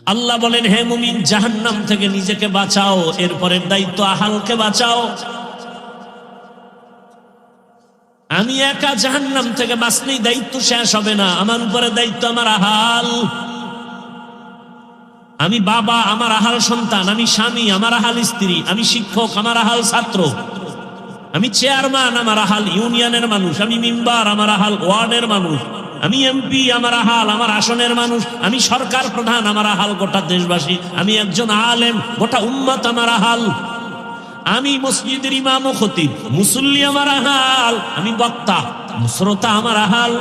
আল্লাহ বলেন, হে মুমিন, জাহান্নাম থেকে নিজেকে বাঁচাও, এরপরের দায়িত্ব আহালকে বাঁচাও। আমি একা জাহান্নাম থেকে বাঁচলেই দায়িত্ব শেষ হবে না, আমার উপরে দায়িত্ব আমার আহাল। আমি বাবা, আমার আহাল সন্তান। আমি স্বামী, আমার আহাল স্ত্রী। আমি শিক্ষক, আমার আহাল ছাত্র। আমি চেয়ারম্যান, আমার আহাল ইউনিয়নের মানুষ। আমি মেম্বার, আমার আহাল ওয়ার্ডের মানুষ। আমি এমপি, আমার আহাল আমার আসনের মানুষ। আমি সরকার প্রধান, আমার আহাল গোটা দেশবাসী। আমি একজন আলেম, গোটা উম্মত আমার আহাল। আমি মসজিদের ইমাম ও খতিব, মুসল্লি আমার আহাল। আমি বক্তা, শ্রোতা আমার আহাল।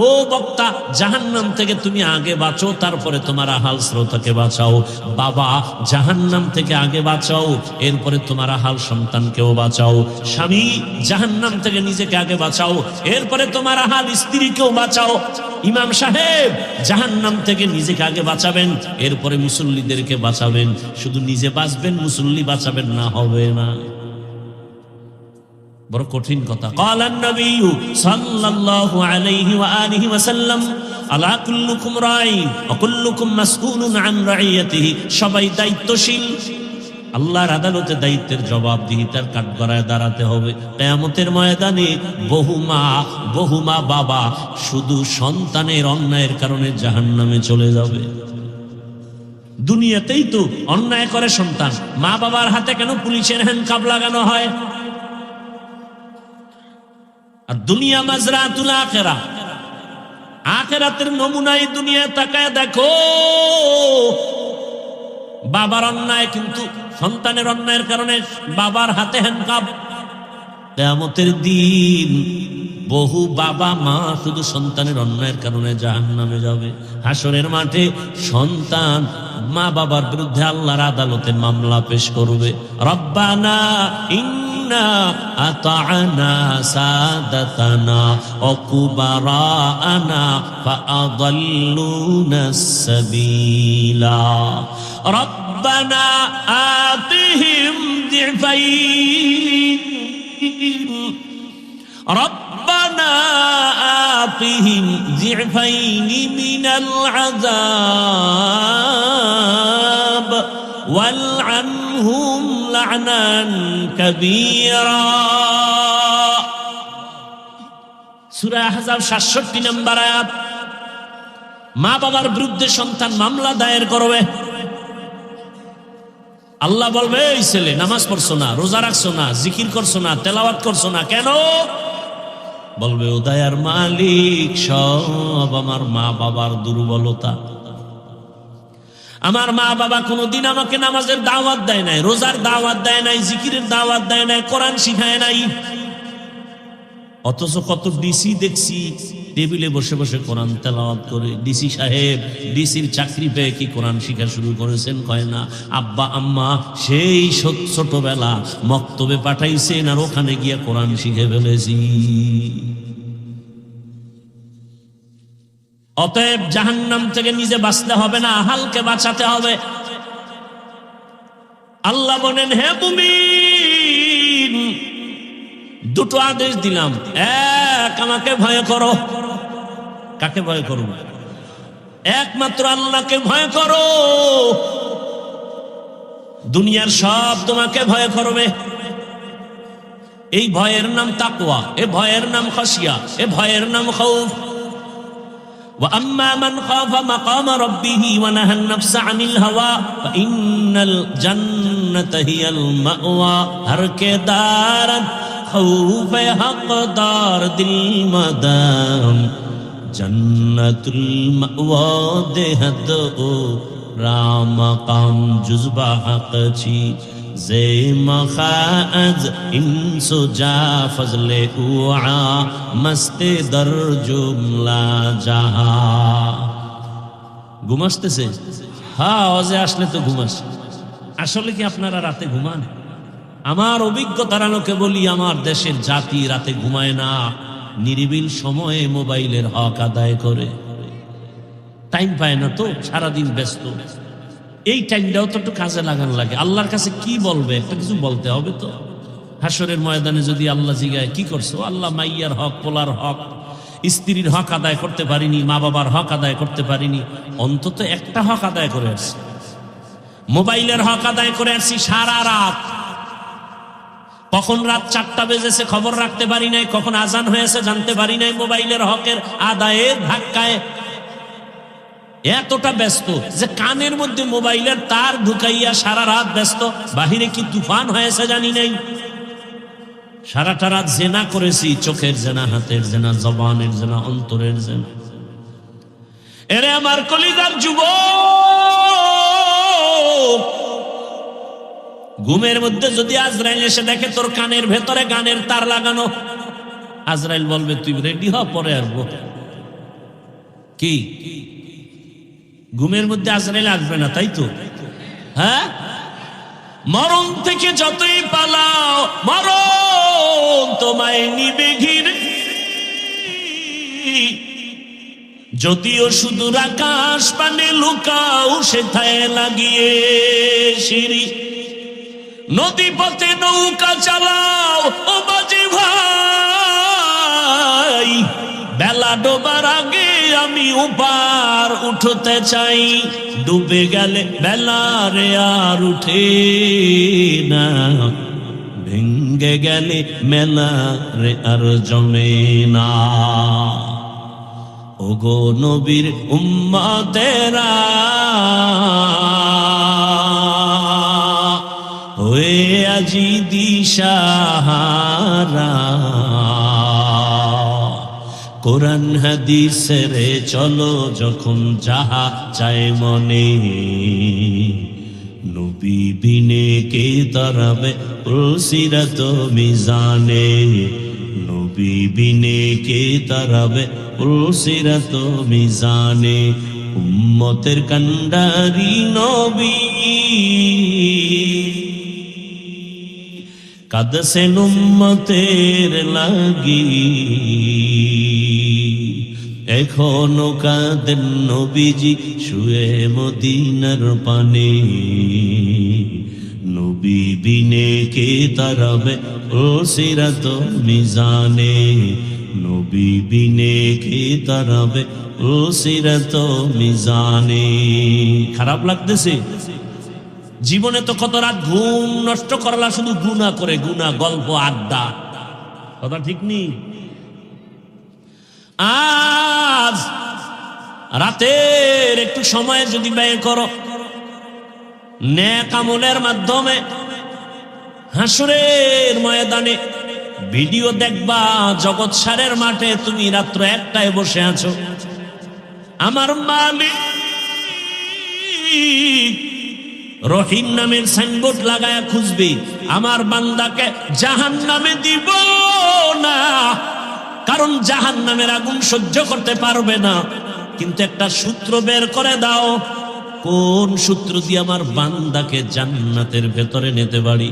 ও বক্তা, জাহান্নাম থেকে তুমি আগে বাঁচো, তারপরে তোমার আহাল শ্রোতাকে বাঁচাও। বাবা, জাহান্নাম থেকে আগে বাঁচাও, এরপরে তোমার আহাল সন্তানকেও বাঁচাও। স্বামী, জাহান্নাম থেকে নিজেকে আগে বাঁচাও, এরপরে তোমার আহাল স্ত্রীকেও বাঁচাও। ইমাম সাহেব, জাহান্নাম থেকে নিজেকে আগে বাঁচাবেন, এরপরে মুসল্লিদেরকে বাঁচাবেন। শুধু নিজে বাঁচবেন, মুসল্লি বাঁচাবেন না, হবে না। বড় কঠিন কথা। ক্বালান নবী সাল্লাল্লাহু আলাইহি ওয়া আলিহি ওয়াসাল্লাম, আলা কুল্লুকুম রাঈন ওয়া কুল্লুকুম মাসউলুন আন রাইয়াতিহি। সবাই দায়িত্বশীল। আল্লাহর আদালতে দায়িত্বের জবাবদিহিতার কাঠগড়ায় দাঁড়াতে হবে। কিয়ামতের ময়দানে বহু মা বাবা শুধু সন্তানের অন্যায়ের কারণে জাহান্নামে চলে যাবে। দুনিয়াতেই তো অন্যায় করে সন্তান, মা বাবার হাতে কেন পুলিশের হ্যান্ডকাপ লাগানো হয়? আর দুনিয়া মাজরাতুল আখিরা, আখিরাতের নমুনায় দুনিয়া তাকায় দেখো। বাবার অন্যায়, কিন্তু সন্তানের অন্যায়ের কারণে বাবার হাতে হ্যান্ডকাপ। কিয়ামতের দিন বহু বাবা মা শুধু সন্তানের অন্যায়ের কারণে জাহান্নামে যাবে। হাসরের মাঠে সন্তান মা বাবার বিরুদ্ধে আল্লাহর আদালতে মামলা পেশ করবে। রব্বানা ইন্না আতা'না সাদাতানা ওয়া কুবারানা ফাআদাল্লুনাস সাবিলা রব্বানা আতিহিম দিফাইন ربنا آتهم ضعفين من العذاب والعنهم لعنا كبيرا। সূরা আহজাব ৬৭ নম্বর আয়াত। মা বাবার বিরুদ্ধে সন্তান মামলা দায়ের করবে। আল্লাহ বলবে, এই ছেলে নামাজ পড়ছো না, রোজা রাখছো না, জিকির করছো না, তেলাওয়াত করছো না, কেন? বলবে, ও দয়ার মালিক, সব আমার মা বাবার দুর্বলতা। আমার মা বাবা কোনোদিন আমাকে নামাজের দাওয়াত দেয় নাই, রোজার দাওয়াত দেয় নাই, জিকিরের দাওয়াত দেয় নাই, কোরআন শিখায় নাই। অথচ কত ডিসি দেখছি টেবিলে বসে বসে কোরআন তেলাওয়াত করে। ডিসি সাহেব ডিসির চাকরি পেয়ে কি কোরআন শিখা শুরু করেছেন? কয় না। আব্বা আম্মা সেই ছোটবেলা মক্তবে পাঠাইছেন, আর ওখানে গিয়ে কোরআন শিখে ফেলেছি। অতএব জাহান্নাম থেকে নিজে বাঁচতে হবে না, আহালকে বাঁচাতে হবে। আল্লাহ বলেন, হে মুমিন, দুটো আদেশ দিলাম। এক, আমাকে ভয় করো। কাকে ভয় করো? একমাত্র আল্লাহকে ভয় করো। দুনিয়ার সব তোমাকে ভয় করবে। এই ভয়ের নাম তাকওয়া, এ ভয়ের নাম খাশিয়া, এ ভয়ের নাম খাউফ। ওয়া আম্মা মান খাফা মাকামা রাব্বিহি ওয়া নাহান নাফসা আনিল হাওয়া ফাইন্নাল জান্নাতা হিয়াল মাওয়া। হর কে দারাত खौफ हक़दार दिल मदाम जन्नतुल मअवा देहद ओ राम काम जुज़बा हक़ छी जे मखाज इंसो जा फजले उआ मस्ते दर जुमला जहा। ঘুমাসতেছে? হ্যাঁ, ওজে আসলে তো ঘুমাস। আসলে কি আপনারা রাতে ঘুমান? আমার অভিজ্ঞতার আলোকে বলি, আমার দেশের জাতি রাতে ঘুমায় না, নিরিবিল সময়ে মোবাইলের হক আদায় করে। টাইম পায় না তো, সারাদিন ব্যস্ত। এই টাইমটাও তো একটু কাজে লাগানো লাগে। আল্লাহর কাছে কি বলবে? একটা কিছু বলতে হবে তো। হাসরের ময়দানে যদি আল্লাহ জিগায়, কি করছো? আল্লাহ মাইয়ার হক, পোলার হক, স্ত্রীর হক আদায় করতে পারিনি, মা বাবার হক আদায় করতে পারিনি, অন্তত একটা হক আদায় করে আসছি। মোবাইলের হক আদায় করে আসছি সারা রাত। কখন রাত 4টা বেজেছে খবর রাখতে পারি নাই, কখন আজান হয়েছে জানতে পারি নাই। মোবাইলের হকের আদায়ের ধাক্কায় এতটা ব্যস্ত যে কানের মধ্যে মোবাইলের তার ঢুকাইয়া সারা রাত ব্যস্ত। বাহিরে কি তুফান হয়েছে জানি নাই। সারাটা রাত জেনা করেছি, চোখের জেনা, হাতের জেনা, জবানের জেনা, অন্তরের জেনা। এরে আমার কলিজার যুবক, ঘুমের মধ্যে যদি আজরাইল এসে দেখে তোর কানের ভেতরে গানের তার লাগানো, আজরাইল বলবে তুই রেডি হ, পরে আসবো। কি ঘুমের মধ্যে আজরাইল আসবে না, তাই তো? হ্যাঁ, মরণ থেকে যতই পালাও মরণ তোমায় নিবে ঘিরে। যদিও সুদূর আকাশ পানে লুকাও সেথায় লাগিয়ে সিঁড়ি। নদী পথে নৌকা চালাও ও বাজে ভাই, বেলা ডোবার আগে আমি উপার উঠতে চাই। ডুবে গেলে বেলা রে আর উঠে না, ভেঙ্গে গেলে মেলা রে আর জমে না। ওগো নবীর উম্মতেরা হয়ে আজি দিশাহারা, কোরআন হাদিসের চলো যখন যাহা চায় মনে। নবী বিনে কে তারাবে সিরাত মিজানে, নবী বিনে কে তারাবে সিরাত মিজানে। উম্মতের কান্ডারি নবী কাঁদছেন উম্মতের লাগি, এখনো কাঁদেন নবীজি শুয়ে মদিনার পানে। নবী বিনে কে তারাবে ও সিরাত মিজানে, নবী বিনে কে তারাবে ও সিরাত মিজানে। খারাপ লাগতেছে? জীবনে তো কত রাত ঘুম নষ্ট করলা শুধু গুনাহ করে, গুনাহ, গল্প, আড্ডা। কথা ঠিক নেই? আজ রাতের একটু সময় যদি ব্যয় করো নেক আমলের মাধ্যমে, হাসরের ময়দানে ভিডিও দেখবা জগৎ সারের মাঠে তুমি রাত্র 1টায় বসে আছো। আমার মালিক রহিম নামের সাইনবোর্ড লাগায়া খুঁজবে, আমার বান্দাকে জাহান্নামে দিব না, কারণ জাহান্নামের আগুন সহ্য করতে পারবে না। কিন্তু একটা সূত্র বের করে দাও, কোন সূত্র দিয়ে আমার বান্দাকে জান্নাতের ভেতরে নিতে পারি।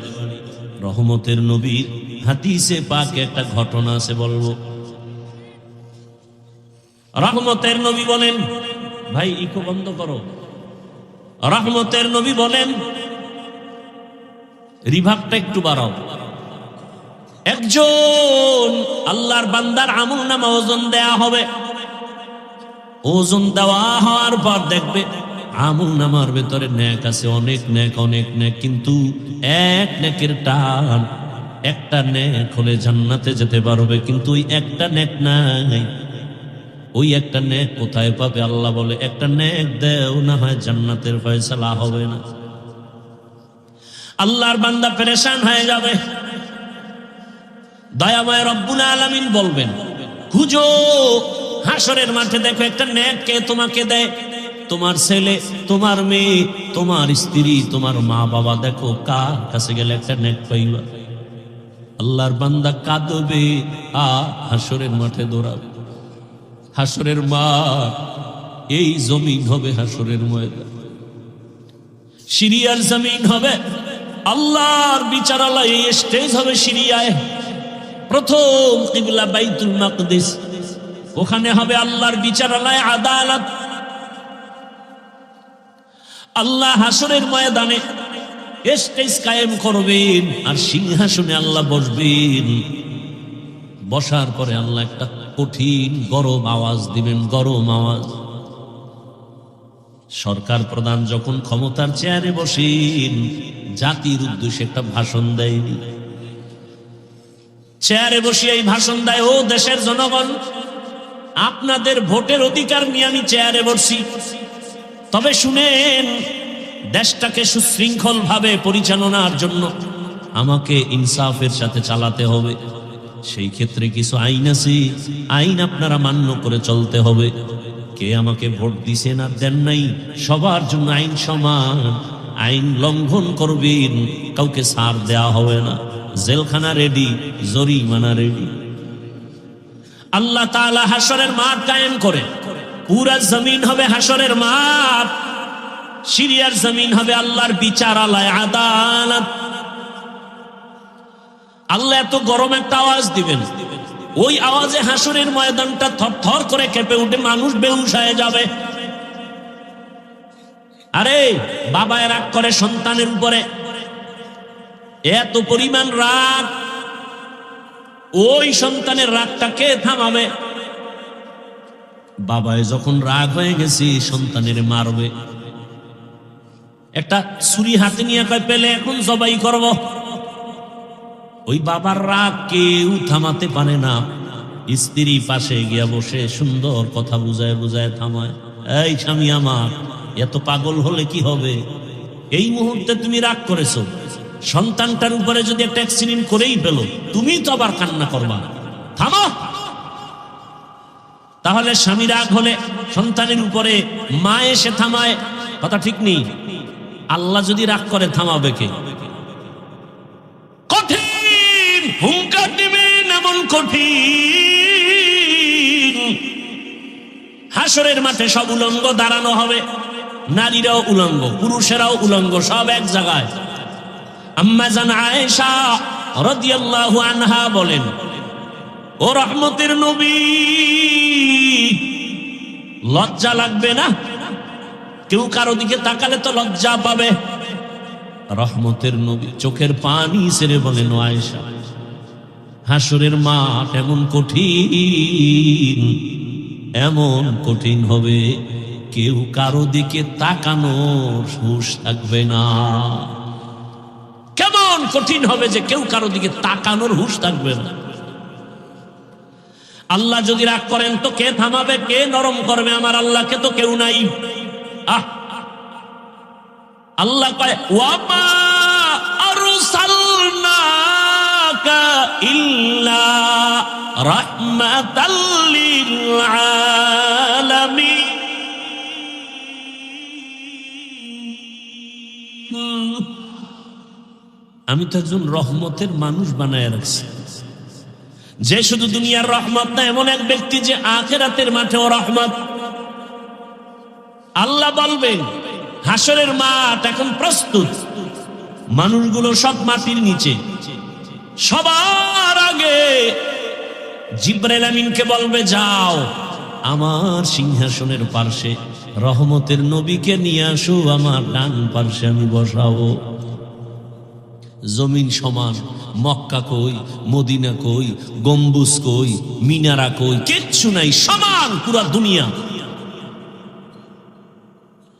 রহমতের নবীর হাদিসে পাকে একটা ঘটনা আছে, বলবো। রহমতের নবী বলেন, ভাই ইকো বন্ধ করো। রহমতের নবী বলেন, রিভাবটা একটু বাড়াও। একজন আল্লাহর বান্দার আমলনামা ওজন দেয়া হবে। ওজন দেওয়া হওয়ার পর দেখবে আমলনামার ভেতরে নেক আছে, অনেক নেক, অনেক নেক, কিন্তু এক নেকের টান। একটা নেক হলে জান্নাতে যেতে পারবে, কিন্তু ওই একটা নেক নাই। ওই একটা নেক কোথায় পাবে? আল্লাহ বলে, একটা নেক দেও, না হয় জান্নাতের ফয়সালা হবে না। আল্লাহর বান্দা পেরেশান হয়ে যাবে। দয়াময় রব্বুল আলামিন বলবেন, খুঁজো হাসরের মাঠে, দেখো একটা নেক কে তোমাকে দেয়। তোমার ছেলে, তোমার মেয়ে, তোমার স্ত্রী, তোমার মা বাবা, দেখো কার কাছে গেলে একটা নেক পাইবা। আল্লাহর বান্দা কাঁদবে আর হাসরের মাঠে দৌড়াবে। হাসরের মাঠ এই জমিন হবে হাসরের ময়দান, সিরিয়ার জমিন হবে। আল্লাহর বিচারালয় এই স্টেজ হবে সিরিয়ায়। প্রথম কিবলা বাইতুল মাকদিস, ওখানে হবে আল্লাহর বিচারালয়, আদালত। আল্লাহ হাসরের ময়দানে স্টেজ কায়েম করবেন আর সিংহাসনে আল্লাহ বসবেন। বসার পরে আল্লাহ একটা কঠিন গরম আওয়াজ দিবেন, গরম আওয়াজ। সরকার প্রধান যখন ক্ষমতার চেয়ারে বসেন, জাতির উদ্দেশ্যে একটা ভাষণ দেয়নি, চেয়ারে বসিয়ে এই ভাষণ দেয়, ও দেশের জনগণ, আপনাদের ভোটের অধিকার নিয়ে আমি চেয়ারে বসছি, তবে শুনেন, দেশটাকে সুশৃঙ্খল ভাবে পরিচালনার জন্য আমাকে ইনসাফের সাথে চালাতে হবে। সেই ক্ষেত্রে কিছু আইন আছে, আইন আপনারা মান্য করে চলতে হবে। কে আমাকে ভোট দিছেন আর দেন নাই, সবার জন্য আইন সমান, আইন লঙ্ঘন করবেন, কাউকে ছাড় দেওয়া হবে না, জেলখানা রেডি, জরিমানা রেডি। আল্লাহ তাআলা হাসরের মাঠ কায়েম করে, পুরা জমিন হবে হাসরের মাঠ, সিরিয়ার জমিন হবে আল্লাহর বিচারালয়, আদালত। আল্লাহ এত গরম একটা আওয়াজ দিবেন, ওই আওয়াজে হাসরের ময়দানটা থরথর করে কেঁপে উঠে, মানুষ বেহুশ হয়ে যাবে। আরে বাবা রাগ করে সন্তানের উপরে, এত পরিমাণ রাগ, ওই সন্তানের রাগটা কে থামাবে? বাবায় যখন রাগ হয়ে গেছে, সন্তানের মারবে, একটা ছুরি হাতে নিয়ে কয় পেলে এখন জবাই করব। ওই বাবার রাগ কেউ থামাতে পারে না। স্ত্রী পাশে গিয়া বসে সুন্দর কথা বুঝায় বুঝায় থামায়, এই স্বামী আমার, এত পাগল হলে কি হবে? এই মুহূর্তে তুমি রাগ করেছো, সন্তানটার উপরে যদি একটা অ্যাক্সিডেন্ট করেই ফেলো, তুমি তো আবার কান্না করবা, থামো। তাহলে স্বামী রাগ হলে সন্তানের উপরে মা এসে থামায়, কথা ঠিক নেই। আল্লাহ যদি রাগ করে, থামাবে কে? কঠিন হুঙ্কার দিবেন, এমন কঠিন। হাসরের মাঠে সব উলঙ্গ দাঁড়ানো হবে, নারীরাও উলঙ্গ, পুরুষেরাও উলঙ্গ, সব এক জায়গায়। আম্মা জান আয়েশা রাদিয়াল্লাহু আনহা বলেন, ও রহমতের নবী, লজ্জা লাগবে না? কেউ কারো দিকে তাকালে তো লজ্জা পাবে। রহমতের নবী চোখের পানি ছেড়ে বলেন, ও আয়েশা, হাসরের মাঠ এমন কঠিন, এমন কঠিন হবে, কেউ কারো দিকে তাকানোর হুঁশ থাকবে না। কেমন কঠিন হবে যে কেউ কারো দিকে তাকানোর হুঁশ থাকবে না। আল্লাহ যদি রাগ করেন তো কে থামাবে, কে নরম করবে? আমার আল্লাহকে তো কেউ নাই। আল্লাহ কয়, ওয়ামা আরসালনাকা ইল্লা রাহমাতাল লিল আলামিন। আমি তো একজন রহমতের মানুষ বানায় রাখছি, যে শুধু দুনিয়ার রহমত না, এমন এক ব্যক্তি যে আখিরাতের মাঠেও রহমত। আল্লাহ বলবেন, হাসরের মাঠ এখন প্রস্তুত, মানুষগুলো সব মাটির নিচে। সবার আগে জিবরাইল আমিনকে বলবে, যাও আমার সিংহাসনের পার্শ্বে রহমতের নবীকে নিয়ে আসো, আমার ডান পার্শ্বে আমি বসাবো। জমিন সমান, মক্কা কই, মদিনা কই, গম্বুজ কই, মিনারা কই, কিচ্ছু নাই, সমান পুরা দুনিয়া।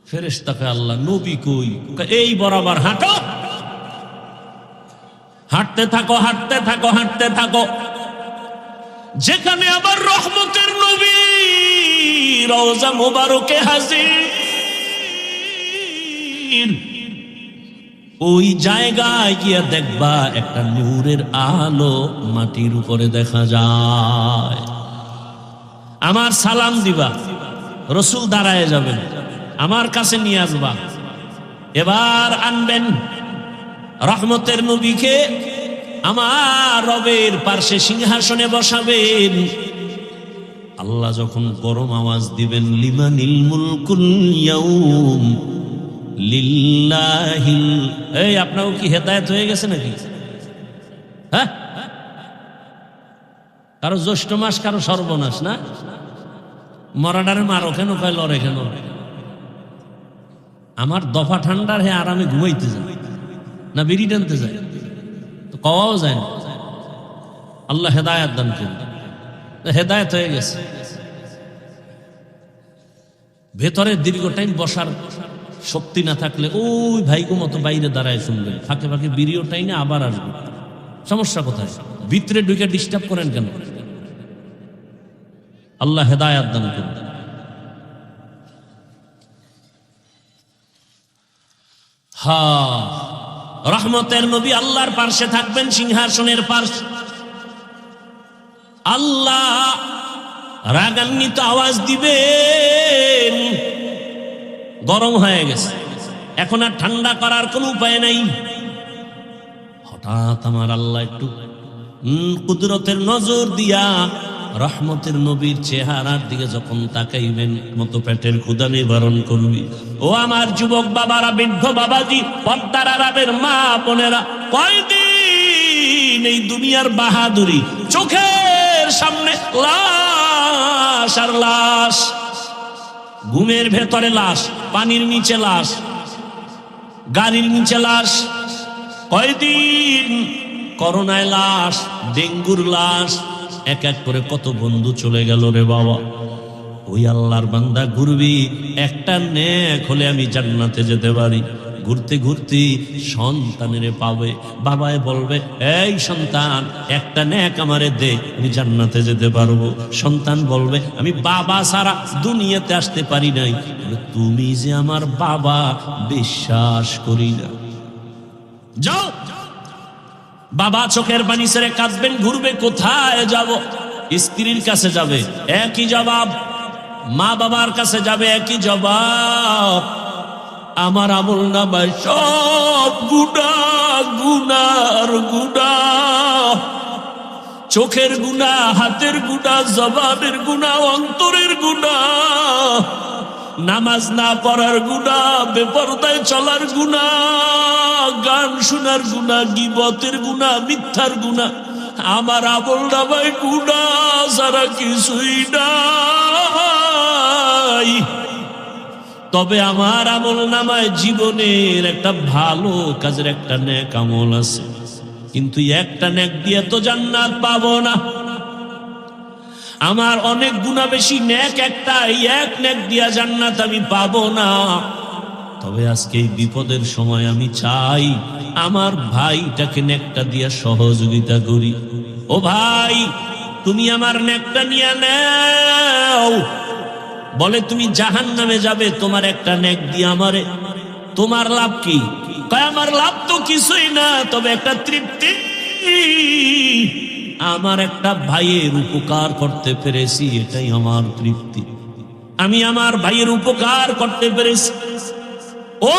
ফেরেশতাকে আল্লাহ, নবী কই? এই বরাবর হাঁটো, হাঁটতে থাকো, হাঁটতে থাকো, হাঁটতে থাকো। যেখানে আবার রহমতের নবী রওজা মোবারকে হাজির, ওই জায়গায় গিয়া দেখবা একটা নূরের আলো মাটির উপরে দেখা যায়। আমার সালাম দিবা, রসুল দাঁড়ায় যাবেন, আমার কাছে নিয়ে আসবা। এবার আনবেন রহমতের নবীকে, আমার রবের পার্শ্বে সিংহাসনে বসাবেন। আল্লাহ যখন গরম আওয়াজ দিবেন, লিমানিল মুলকুল ইয়াউম লিল্লাহিল। এই আপনাও কি হেদায়েত হয়ে গেছে নাকি? হ্যাঁ, কারো জ্যৈষ্ঠ মাস, কারো সর্বনাশ না? মরাডারে মারো কেন, কয় লড়ে কেন? আমার দফা ঠান্ডার, হে আরামে ঘুমাইতে যায় না, বিড়ি টানতে যায়, তো কওয়াও যায় না। আল্লাহ হেদায়েত দান করুন। হেদায়েত হয়ে গেছে। ভেতরে দীর্ঘ টাইম বসার শক্তি না থাকলে ওই ভাইগো মতো বাইরে দাঁড়ায় শুনবেন, ফাঁকে ফাঁকে বিড়িও টাইনে আবার আসবে। সমস্যা কোথায়? ভিতরে ঢুকে ডিস্টার্ব করেন কেন? আল্লাহ হেদায়েত দান করুন। রহমতের নবী আল্লাহর পার্শ্বে থাকবেন, সিংহাসনের পার্শ্বে। আল্লাহ রাগান্বিত আওয়াজ দিবেন, গরম হয়ে গেছে, এখন আর ঠান্ডা করার কোন উপায় নাই। হঠাৎ আমার আল্লাহ একটু কুদরতের নজর দিয়া রহমতের নবীর চেহারার দিকে যখন তাকাইবেন, মতো পেটের ক্ষুধা নিবারণ করবি। ও আমার যুবক বাবারা, বৃদ্ধ বাবাজি, পর্দার আড়ালের মা বোনেরা, কয়দিন এই দুনিয়ার বাহাদুরি, চোখের সামনে লাশ আর লাশ, ঘুমের ভেতরে লাশ, পানির নিচে লাশ, গাড়ির নিচে লাশ, কয়দিন করোনায় লাশ, ডেঙ্গুর লাশ, এক এক করে কত বন্ধু চলে গেল রে বাবা। ওই আল্লাহর বান্দা ঘুরবি, একটা নেক হলে আমি জান্নাতে যেতে পারি। ঘুরতে ঘুরতে সন্তানের পাবে, বাবায় বলবে, এই সন্তান একটা নেক আমারে দে, আমি জান্নাতে যেতে পারবো। সন্তান বলবে, আমি বাবা ছাড়া দুনিয়াতে আসতে পারি নাই, তুমি যে আমার বাবা বিশ্বাস করি না। যাও। বাবা চোখের পানি ছেড়ে কাঁদবেন, ঘুরবে, কোথায় যাব? স্ত্রীর কাছে যাবে, একই জবাব। মা বাবার কাছে যাবে, একই জবাব। আমার আমল নামায় সব গুনাহ, গুনার গুনাহ, চোখের গুনাহ, হাতের গুনাহ, জবানের গুনাহ, অন্তরের গুনাহ, নামাজ না পড়ার গুনাহ, বেপরদায় চলার গুনাহ, গান শোনার গুনাহ, গীবতের গুনাহ, মিথ্যার গুনাহ। আমার আমল নামায় গুনাহ ছাড়া কিছুই নাই। তবে আমার আমল নামায় জীবনের একটা ভালো কাজের একটা নেক আমল আছে, কিন্তু একটা নেক দিয়ে তো জান্নাত পাবো না। আমার অনেক গুনাহ বেশি, নেক একটা, এক নেক দিয়া জান্নাত আমি পাবো না। তবে আজকে এই বিপদের সময় আমি চাই আমার ভাইটাকে নেকটা দিয়া সহযোগিতা করি। ও ভাই, তুমি আমার নেকটা নিয়ে নাও। বলে, তুমি জাহান্নামে যাবে, তোমার একটা নেক দিয়ে আমারে, তোমার লাভ কি? কয়, আমার লাভ তো কিছুই না, তবে একটা তৃপ্তি, আমার একটা ভাইয়ের উপকার করতে পেরেছি, এটাই আমার তৃপ্তি। আমি আমার ভাইয়ের উপকার করতে পেরেছি। ও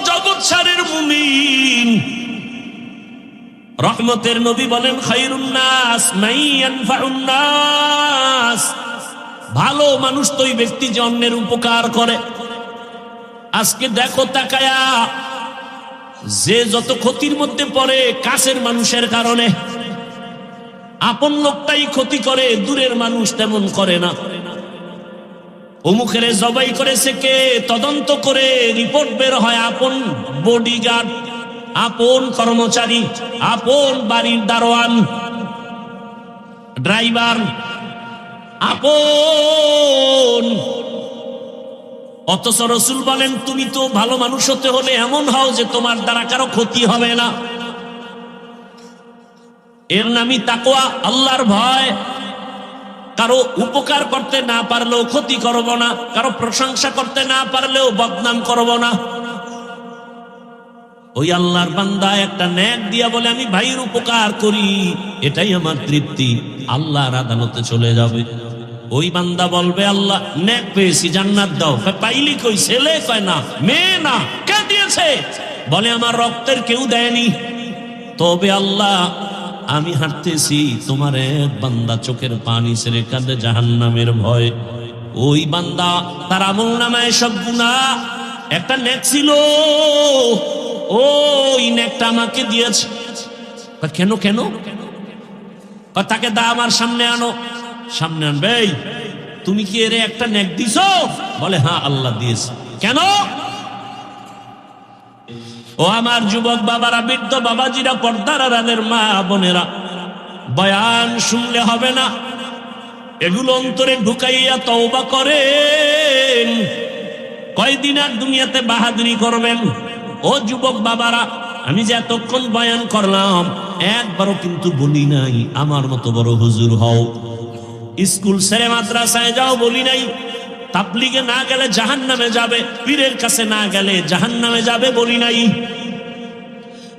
জগৎ সারের মুমিন, রহমতের নবী বলেন, খায়রুন নাস মান ইয়ানফাউন নাস। ভালো মানুষ তো ওই ব্যক্তি যে অন্যের উপকার করে। আজকে দেখো তাকায়া, যে যত ক্ষতির মধ্যে পড়ে কাছের মানুষের কারণে, আপন লোকটাই ক্ষতি করে, দূরের মানুষ তেমন করে না। অমুকের জবাই করেছে কে, তদন্ত করে রিপোর্ট বের হয় আপন বডিগার্ড, আপন কর্মচারী, আপন বাড়ির দারোয়ান, ড্রাইভার, আপন। অথচ রাসূল বলেন, তুমি তো ভালো মানুষ হতে হলে এমন হও যে তোমার দ্বারা কারো ক্ষতি হবে না। এর নামই তাকওয়া, আল্লাহর ভয়। কারো উপকার করতে না পারলেও ক্ষতি করব না, কারো প্রশংসা করতে না পারলেও বদনাম করব না। ওই আল্লাহর বান্দা একটা নেক দিয়া বলে, আমি ভাইয়ের উপকার করি, এটাই আমার তৃপ্তি, আল্লাহর আদালতে চলে যাবে। ওই বান্দা বলবে, আল্লাহ নেক পেয়েছি, জান্নাত দাও। পাইলি কই? ছেলে? কয় না। মেয়ে? না। কে দিয়েছে? বলে, আমার রক্তের কেউ দেয়নি। তবে আল্লাহ, আমি হাঁটতেছি, তোমার এক বান্দা চোখের পানি ছেড়ে কাঁদে জাহান্নামের ভয়। ওই বান্দা, তার আমল নামায় সব গুনাহ, একটা নেক ছিল, ওই নেকটা আমাকে দিয়েছে। কেন? কেন? তাকে দা আমার সামনে আনো। সামনে আনবে। তুমি কি এর একটা নেক দিছো? বলে, হ্যাঁ আল্লাহ দিয়েছে। কেন? ও আমার যুবক বাবারা, বৃদ্ধ বাবাজিরা, পর্দার আড়ালের মা বোনেরা, বয়ান শুনলে হবে না, এগুলো অন্তরে ঢুকাইয়া তওবা করেন। কয়দিন আর দুনিয়াতে বাহাদুরি করবেন? ও যুবক বাবারা, আমি যে এতক্ষণ বয়ান করলাম একবারও কিন্তু বলি নাই আমার মতো বড় হুজুর হও, স্কুল ছেড়ে মাদ্রাসায় যাও বলি নাই, তাবলীগে না গেলে জাহান্নামে যাবে, পীরের কাছে না গেলে জাহান্নামে যাবে বলি নাই।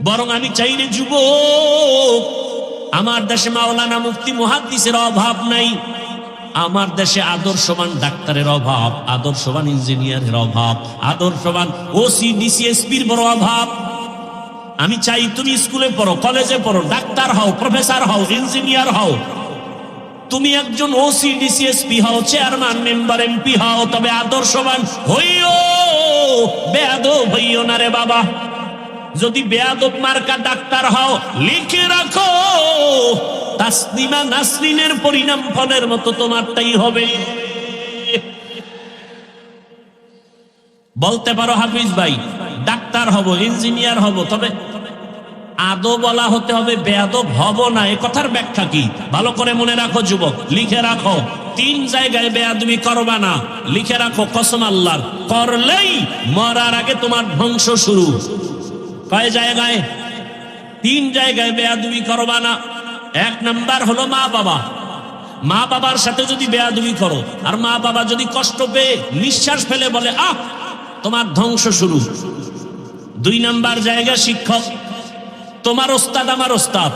বরং আমি চাইলে যুবক, আমার দেশে মাওলানা মুফতি মুহাদ্দিসের অভাব নাই, আমার দেশে আদর্শবান ডাক্তারের অভাব, আদর্শবান ইঞ্জিনিয়ারের অভাব, আদর্শবান ওসি ডিসিএসপির বড় অভাব। আমি চাই তুমি স্কুলে পড়ো, কলেজে পড়ো, ডাক্তার হও, প্রফেসর হও, ইঞ্জিনিয়ার হও, তুমি একজন ওসি ডিসিএসপি হও, চেয়ারম্যান মেম্বার এমপি হও, তবে আদর্শবান হইও, বেয়াদব হইও না রে বাবা। যদি বেয়াদব মার্কা ডাক্তার হও, লিখে রাখো তাসলিমা নাসরিনের পরিণাম ফলের মতো তোমারটাই হবে। বলতে পারো হাফিজ ভাই ডাক্তার হব, ইঞ্জিনিয়ার হব, তবে আদো বলা হতে হবে, বেয়াদব হব না। এ কথার ব্যাখ্যা কি? ভালো করে মনে রাখো যুবক, লিখে রাখো। 3 জায়গায় বেয়াদবি করবা না, লিখে রাখো কসম আল্লাহর, করলেই মরার আগে তোমার ধ্বংস শুরু। কয় জায়গায়? 3 জায়গায় বেয়াদবি করবা না। 1 নাম্বার হলো মা বাবা। মা বাবার সাথে যদি বেয়াদবি করো, আর মা বাবা যদি কষ্ট পেয়ে নিঃশ্বাস ফেলে বলে আহ, তোমার ধ্বংস শুরু। 2 নাম্বার জায়গা শিক্ষক। তোমার ওস্তাদ আমার ওস্তাদ,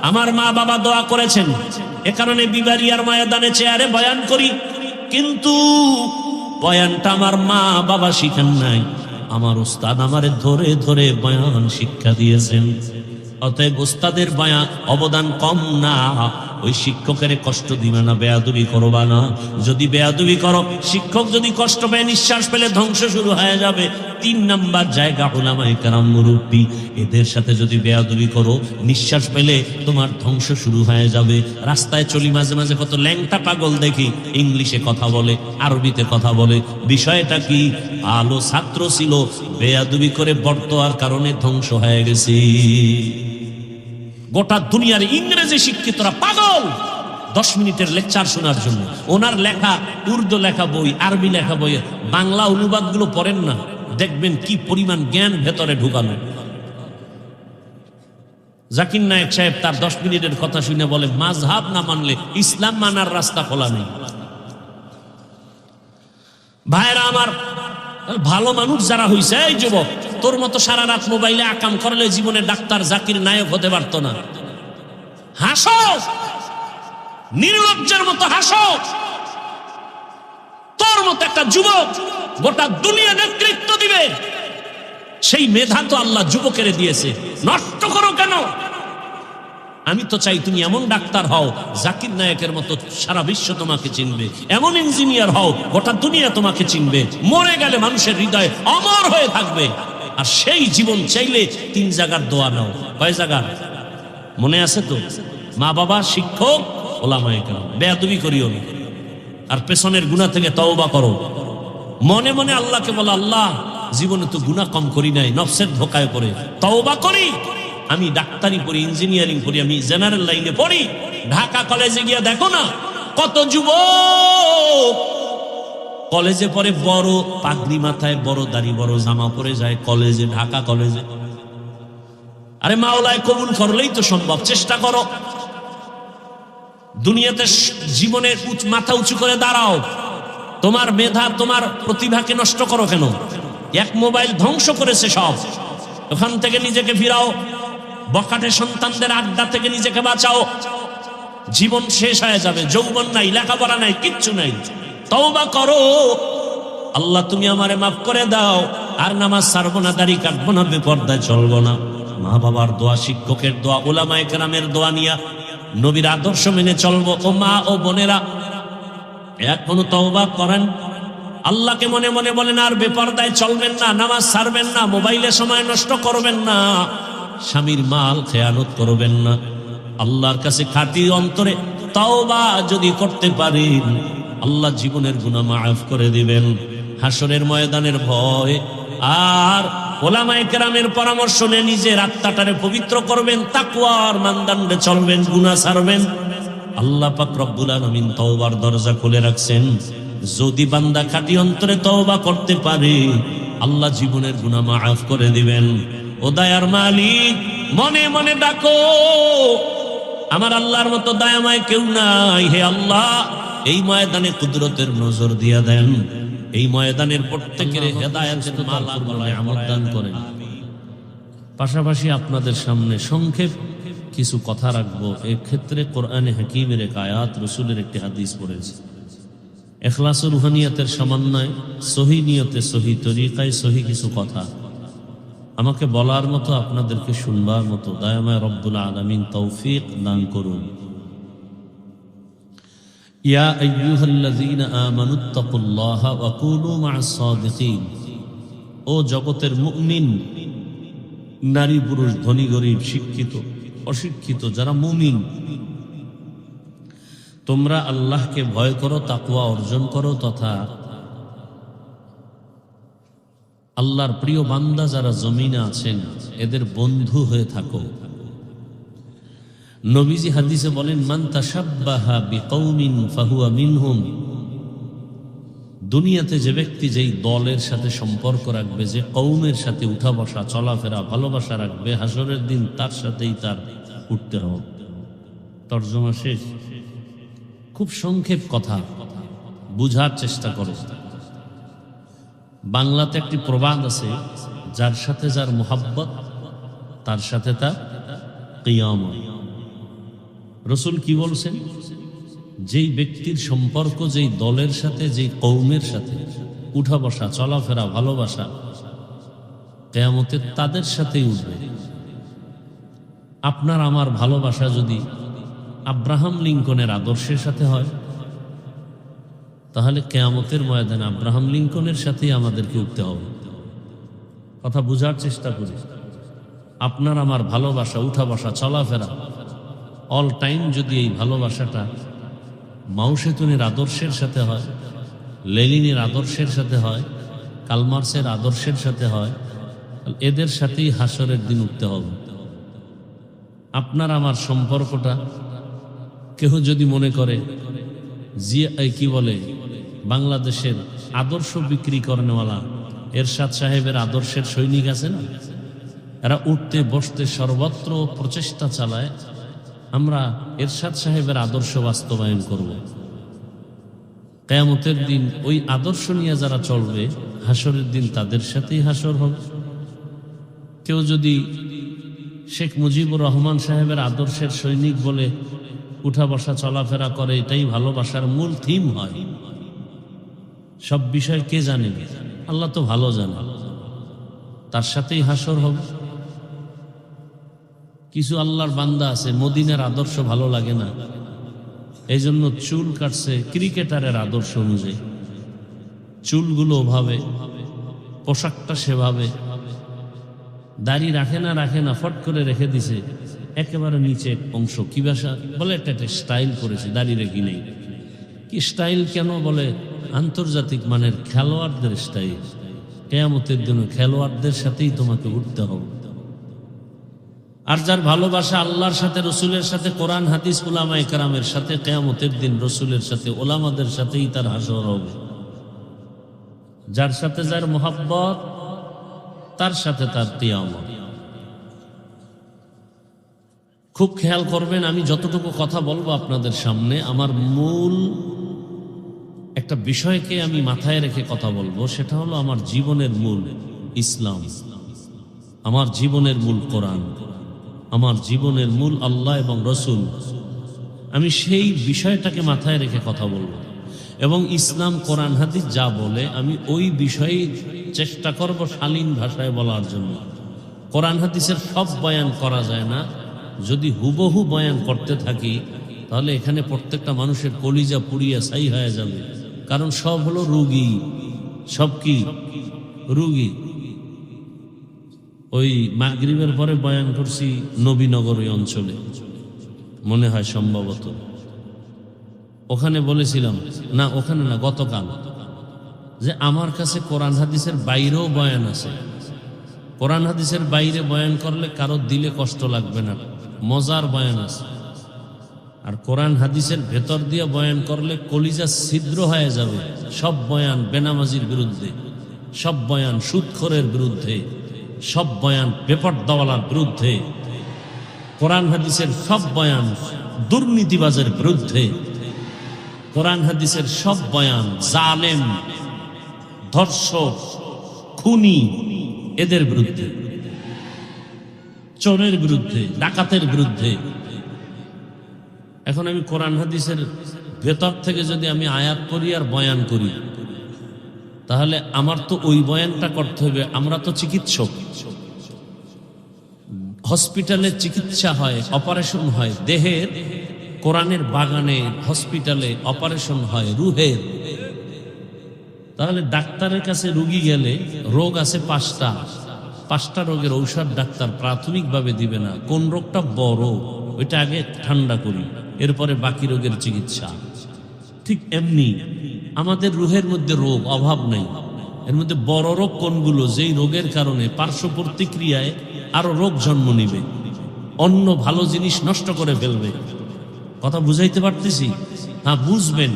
আমার মা বাবা দোয়া করেছেন, এ কারণে বিবারিয়ার ময়দানে চেয়ারে বয়ান করি, কিন্তু বয়ানটা আমার মা বাবা শিখান নাই, আমার ওস্তাদ আমারে ধরে ধরে বয়ান শিক্ষা দিয়েছেন। অতএব ওস্তাদের বয়ান অবদান কম না, ওই শিক্ষকের কষ্ট দিবে না, বেয়াদবি করবা না। যদি বেয়াদবি করো, শিক্ষক যদি কষ্ট পেয়ে নিঃশ্বাস পেলে ধ্বংস শুরু হয়ে যাবে। 3 নাম্বার জায়গা উলামায়ে কেরাম মুরব্বী, এদের সাথে যদি বেয়াদবি করো, নিঃশ্বাস পেলে তোমার ধ্বংস শুরু হয়ে যাবে। রাস্তায় চলি মাঝে মাঝে কত ল্যাংটা পাগল দেখি, ইংলিশে কথা বলে, আরবিতে কথা বলে। বিষয়টা কি? ভালো ছাত্র ছিল, বেয়াদবি করে বর্তমার কারণে ধ্বংস হয়ে গেছে। গোটা দুনিয়ার ইংরেজি শিক্ষিতরা পাগল 10 মিনিটের লেকচার শোনার জন্য। ওনার লেখা উর্দু লেখা বই, আরবি লেখা বই, বাংলা অনুবাদ গুলো পড়েন না, দেখবেন কি পরিমাণ জ্ঞান ভেতরে ঢুকানো। জাকির নায়েক সাহেব তার 10 মিনিটের কথা শুনে বলে, মাযহাব না মানলে ইসলাম মানার রাস্তা খোলা নেই। ভাইরা আমার, ভালো মানুষ যারা হইছে, এই যুবক, তোর মতো সারা রাত মোবাইলে আকাম করলে জীবনে ডাক্তার জাকির নায়ক হতে পারতো না। হাসো, নির্লজ্জের মতো হাসো। তোর মতো একটা যুবক গোটা দুনিয়া নেতৃত্ব দিবে, সেই মেধা তো আল্লাহ যুবকের দিয়েছে, নষ্ট করো কেন? আমি তো চাই তুমি এমন ডাক্তার হও, জাকির নায়কের মতো সারা বিশ্ব তোমাকে চিনবে, এমন ইঞ্জিনিয়ার হও, গোটা দুনিয়া তোমাকে চিনবে, মরে গেলে মানুষের হৃদয়ে অমর হয়ে থাকবে। আর সেই জীবন চাইলে 3 জায়গার দোয়া নাও। কয় জায়গার মনে আছে তো? মা বাবা, শিক্ষক, ওলামায়ে কেরাম। বেয়াদবি করিও না, আর পেছনের গুনাহ থেকে তওবা করো। মনে মনে আল্লাহকে বলো, আল্লাহ জীবনে তো গুনাহ কম করি নাই, নফসের ধোকায় পড়ে তওবা করি। আমি ডাক্তারি পড়ি, ইঞ্জিনিয়ারিং পড়ি, আমি জেনারেল লাইনে পড়ি। ঢাকা কলেজে গিয়ে দেখো না কত যুবক কলেজে পড়ে, বড় পাগড়ি মাথায়, বড় দাড়ি, বড় জামা পরে যায় কলেজে, ঢাকা কলেজে। আরে মাওলায় কবুল করলেই তো সম্ভব, চেষ্টা করো। দুনিয়াতে জীবনের মাথা উঁচু করে দাঁড়াও। তোমার মেধা, তোমার প্রতিভাকে নষ্ট করো কেন? এক মোবাইল ধ্বংস করেছে সব। ওখান থেকে নিজেকে ফিরাও, বখাটে সন্তানদের আড্ডা থেকে নিজেকে বাঁচাও। জীবন শেষ হয়ে যাবে, যৌবন নাই, লেখাপড়া নাই, কিচ্ছু নাই। তওবা করো, আল্লাহ তুমি আমারে মাফ করে দাও, আর নামাজ ছাড়বো না, দাড়ি কাটবো না, বেপরদায় চলবো না। মা বাবার দোয়া, শিক্ষকের দোয়া, উলামায়ে কেরামের দোয়া নিয়া নবীর আদর্শ মেনে চলবো। ও মা ও বোনেরা, এখনো তওবা করেন, আল্লাহকে মনে মনে বলেন, আর বেপরদায় চলবেন না, নামাজ ছাড়বেন না, মোবাইলে সময় নষ্ট করবেন না, স্বামীর মাল খেয়ানত করবেন না। আল্লাহর কাছে খাঁটি অন্তরে তওবা যদি করতে পারেন, আল্লাহ জীবনের গুনাহ মাফ করে দিবেন। হাসরের ময়দানের ভয় আর ওলামায়ে কেরামের পরামর্শ নিয়ে নিজের আত্মাটারে পবিত্র করবেন, তাকওয়ার মানদণ্ডে চলবেন, গুনাহ ছাড়বেন। আল্লাহ পাক রব্বুল আলামিন তওবার দরজা খুলে রাখছেন। যদি বান্দা খাঁটি অন্তরে তওবা করতে পারে, আল্লাহ জীবনের গুনাহ মাফ করে দিবেন। ও দয়ার মালিক, মনে মনে ডাকো, আমার আল্লাহর মতো দয়াময় কেউ নাই। হে আল্লাহ, এই ময়দানে কুদরতের নজর দিয়া দেন, এই ময়দানের প্রত্যেকের হেদায়েতের মালা গলায় আমদ দান করেন। পাশাপাশি আপনাদের সামনে সংক্ষেপ কিছু কথা রাখবো। এই ক্ষেত্রে কোরআনে হাকিমের এক আয়াত, রাসূলের একটি হাদিস পড়েছি। ইখলাস ও রুহানিয়াতের সমন্বয়, সহি নিয়তে, সহি তরিকায়, সহি কিছু কথা আমাকে বলার মতো, আপনাদেরকে শুনবার মতো দয়াময় রব্বুল আলামিন তৌফিক দান করুন। ইয়া আইয়ুহাল্লাযীনা আমানুত্তাকুল্লাহা ওয়া কুনু মা'আস সাদিকিন। ও জগতের মুমিন, নারী পুরুষ, ধনী গরিব, শিক্ষিত অশিক্ষিত, যারা মুমিন, তোমরা আল্লাহকে ভয় করো, তাকওয়া অর্জন করো, তথা আল্লাহর প্রিয় বান্দা যারা জমিনে আছেন এদের বন্ধু হয়ে থাকো। নবীজি হাদিসে বলেন, মান তাশাব্বাহা বিকৌমিন ফাহুয়া মিনহুম। দুনিয়াতে যে ব্যক্তি যেই দলের সাথে সম্পর্ক রাখবে, যে কওমের সাথে উঠা বসা, চলাফেরা, ভালোবাসা রাখবে, হাসরের দিন তার সাথেই তার উঠতে হবে। তর্জমা শেষ। খুব সংক্ষেপ কথা, বুঝার চেষ্টা করো। বাংলাতে একটি প্রবাদ আছে, যার সাথে যার মুহাব্বত তার সাথে তার কিয়ামত। রাসূল কি বলছেন? যেই ব্যক্তির সম্পর্ক যেই দলের সাথে, যেই কওমের সাথে উঠা বসা, চলাফেরা, ভালোবাসা, কিয়ামতে তাদের সাথেই উঠবে। আপনার আমার ভালোবাসা যদি আব্রাহাম লিঙ্কনের আদর্শের সাথে হয়, তাহলে কিয়ামতের ময়দানে আব্রাহাম লিঙ্কনের সাথেই আমাদেরকে উঠতে হবে। কথা বুঝার চেষ্টা করি। আপনার আমার ভালোবাসা, উঠা বসা, চলাফেরা, অল টাইম যদি এই ভালোবাসাটা মাও সেতুনের আদর্শের সাথে হয়, লেনিনের আদর্শের সাথে হয়, কালমার্সের আদর্শের সাথে হয়, এদের সাথেই হাসরের দিন উঠতে হবে। আপনার আমার সম্পর্কটা কেহ যদি মনে করে কি বলে, বাংলাদেশের আদর্শ বিক্রি করেনওয়ালা এরশাদ সাহেবের আদর্শের সৈনিক আছে না, এরা উঠতে বসতে সর্বত্র প্রচেষ্টা চালায়, আমরা এরশাদ সাহেবের আদর্শ বাস্তবায়ন করব। কিয়ামতের দিন ওই আদর্শ নিয়ে যারা চলবে, হাসরের দিন তাদের সাথেই হাসর হবে। কেউ যদি শেখ মুজিবুর রহমান সাহেবের আদর্শের সৈনিক বলে উঠা বসা চলাফেরা করে, এটাই ভালোবাসার মূল থিম হয়, সব বিষয় কে জানে? আল্লাহ তো ভালো জানে, তার সাথেই হাসর হবে। কিছু আল্লাহর বান্দা আছে মদিনার আদর্শ ভালো লাগে না, এই জন্য চুল কাটছে ক্রিকেটারের আদর্শ অনুযায়ী, চুলগুলো ওভাবে, পোশাকটা সেভাবে, দাড়ি রাখে না ফট করে রেখে দিছে একেবারে নিচে অংশ, কি ভাষা বলে, একটা স্টাইল করেছে, দাড়ি রেখি নেই। কি স্টাইল কেন? বলে আন্তর্জাতিক মানের খেলোয়াড়দের স্টাইল। কিয়ামতের জন্য খেলোয়াড়দের সাথেই তোমাকে উঠতে হবে। আর যার ভালোবাসা আল্লাহর সাথে, রসুলের সাথে, কোরআন হাদিস, উলামায়ে কেরামের সাথে, কিয়ামতের দিন রসুলের সাথে, ওলামাদের সাথেই তার হাসর হবে। যার সাথে যার মুহাব্বত তার সাথে তার কিয়ামত। খুব খেয়াল করবেন, আমি যতটুকু কথা বলবো আপনাদের সামনে, আমার মূল একটা বিষয়কে আমি মাথায় রেখে কথা বলবো, সেটা হলো আমার জীবনের মূল ইসলাম, আমার জীবনের মূল কোরআন, আমার জীবনের মূল আল্লাহ এবং রসুল। আমি সেই বিষয়টাকে মাথায় রেখে কথা বলবো, এবং ইসলাম, কোরআন হাদিস যা বলে আমি ওই বিষয়ে চেষ্টা করব শালীন ভাষায় বলার জন্য। কোরআন হাদিসের সব বয়ান করা যায় না, যদি হুবহু বয়ান করতে থাকি তাহলে এখানে প্রত্যেকটা মানুষের কলিজা পুড়িয়া ছাই হয়ে যাবে, কারণ সব হলো রুগী, সব কি রুগী। ওই মাগরিবের পরে বয়ান করছি নবীনগর ওই অঞ্চলে, মনে হয় সম্ভবত, ওখানে বলেছিলাম না, ওখানে না, গতকাল, যে আমার কাছে কোরআন হাদিসের বাইরেও বয়ান আছে। কোরআন হাদিসের বাইরে বয়ান করলে কারো দিলে কষ্ট লাগবে না, মজার বয়ান আছে। আর কোরআন হাদিসের ভেতর দিয়ে বয়ান করলে কলিজা ছিদ্র হয়ে যাবে। সব বয়ান বেনামাজির বিরুদ্ধে, সব বয়ান সুদখোরের বিরুদ্ধে, সব বয়ান বেপরদাওয়ালার বিরুদ্ধে, কোরআন হাদিসের সব বয়ান দুর্নীতিবাজের বিরুদ্ধে, কোরআন হাদিসের সব বয়ান জালেম, ধর্ষক, খুনি এদের বিরুদ্ধে, চোরের বিরুদ্ধে, ডাকাতের বিরুদ্ধে। এখন আমি কোরআন হাদিসের ভেতর থেকে যদি আমি আয়াত পড়ি আর বয়ান করি, তাহলে আমার তো ওই বয়ানটা করতে হবে। আমরা তো চিকিৎসক, হসপিটালে চিকিৎসা হয়, অপারেশন হয় দেহের, কোরআনের বাগানে হসপিটালে অপারেশন হয় রুহের। তাহলে ডাক্তারের কাছে রুগী গেলে রোগ আছে পাঁচটা রোগের ঔষধ ডাক্তার প্রাথমিকভাবে দিবে না। কোন রোগটা বড় ওইটা আগে ঠান্ডা করি, এরপরে বাকি রোগের চিকিৎসা। ঠিক এমনি আমাদের রুহের মধ্যে রোগ অভাব নেই, এর মধ্যে বড় রোগ কোনগুলো যেই রোগের কারণে পার্শ্ব প্রতিক্রিয়ায় আরো রোগ জন্ম নিবে, অন্য ভালো জিনিস নষ্ট করে ফেলবে। কথা বুঝাইতে পারতেছি? হ্যাঁ, বুঝবেন।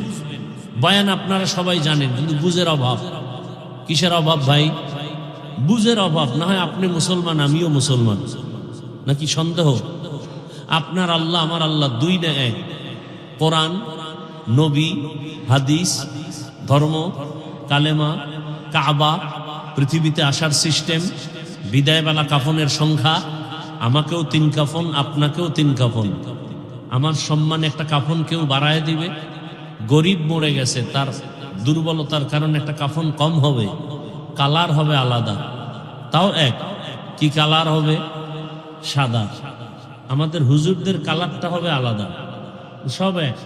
বয়ান আপনারা সবাই জানেন, কিন্তু বুঝের অভাব। কিসের অভাব ভাই? বুঝের অভাব। না হয় আপনি মুসলমান, আমিও মুসলমান, নাকি সন্দেহ? আপনার আল্লাহ আমার আল্লাহ দুই না এক? কোরআন, নবী, হাদিস, ধর্ম, কালেমা, কাবা, পৃথিবীতে আসার সিস্টেম, বিদায়বেলা কাফনের সংখ্যা। আমাকেও 3 কাফন, আপনাকেও 3 কাফন। আমার সম্মানে একটা কাফন কেউ বাড়ায় দিবে? গরিব মরে গেছে, তার দুর্বলতার কারণে একটা কাফন কম হবে, কালার হবে আলাদা, তাও এক। কি কালার হবে? সাদা। আমাদের হুজুরদের কালারটা হবে আলাদা, সব এক।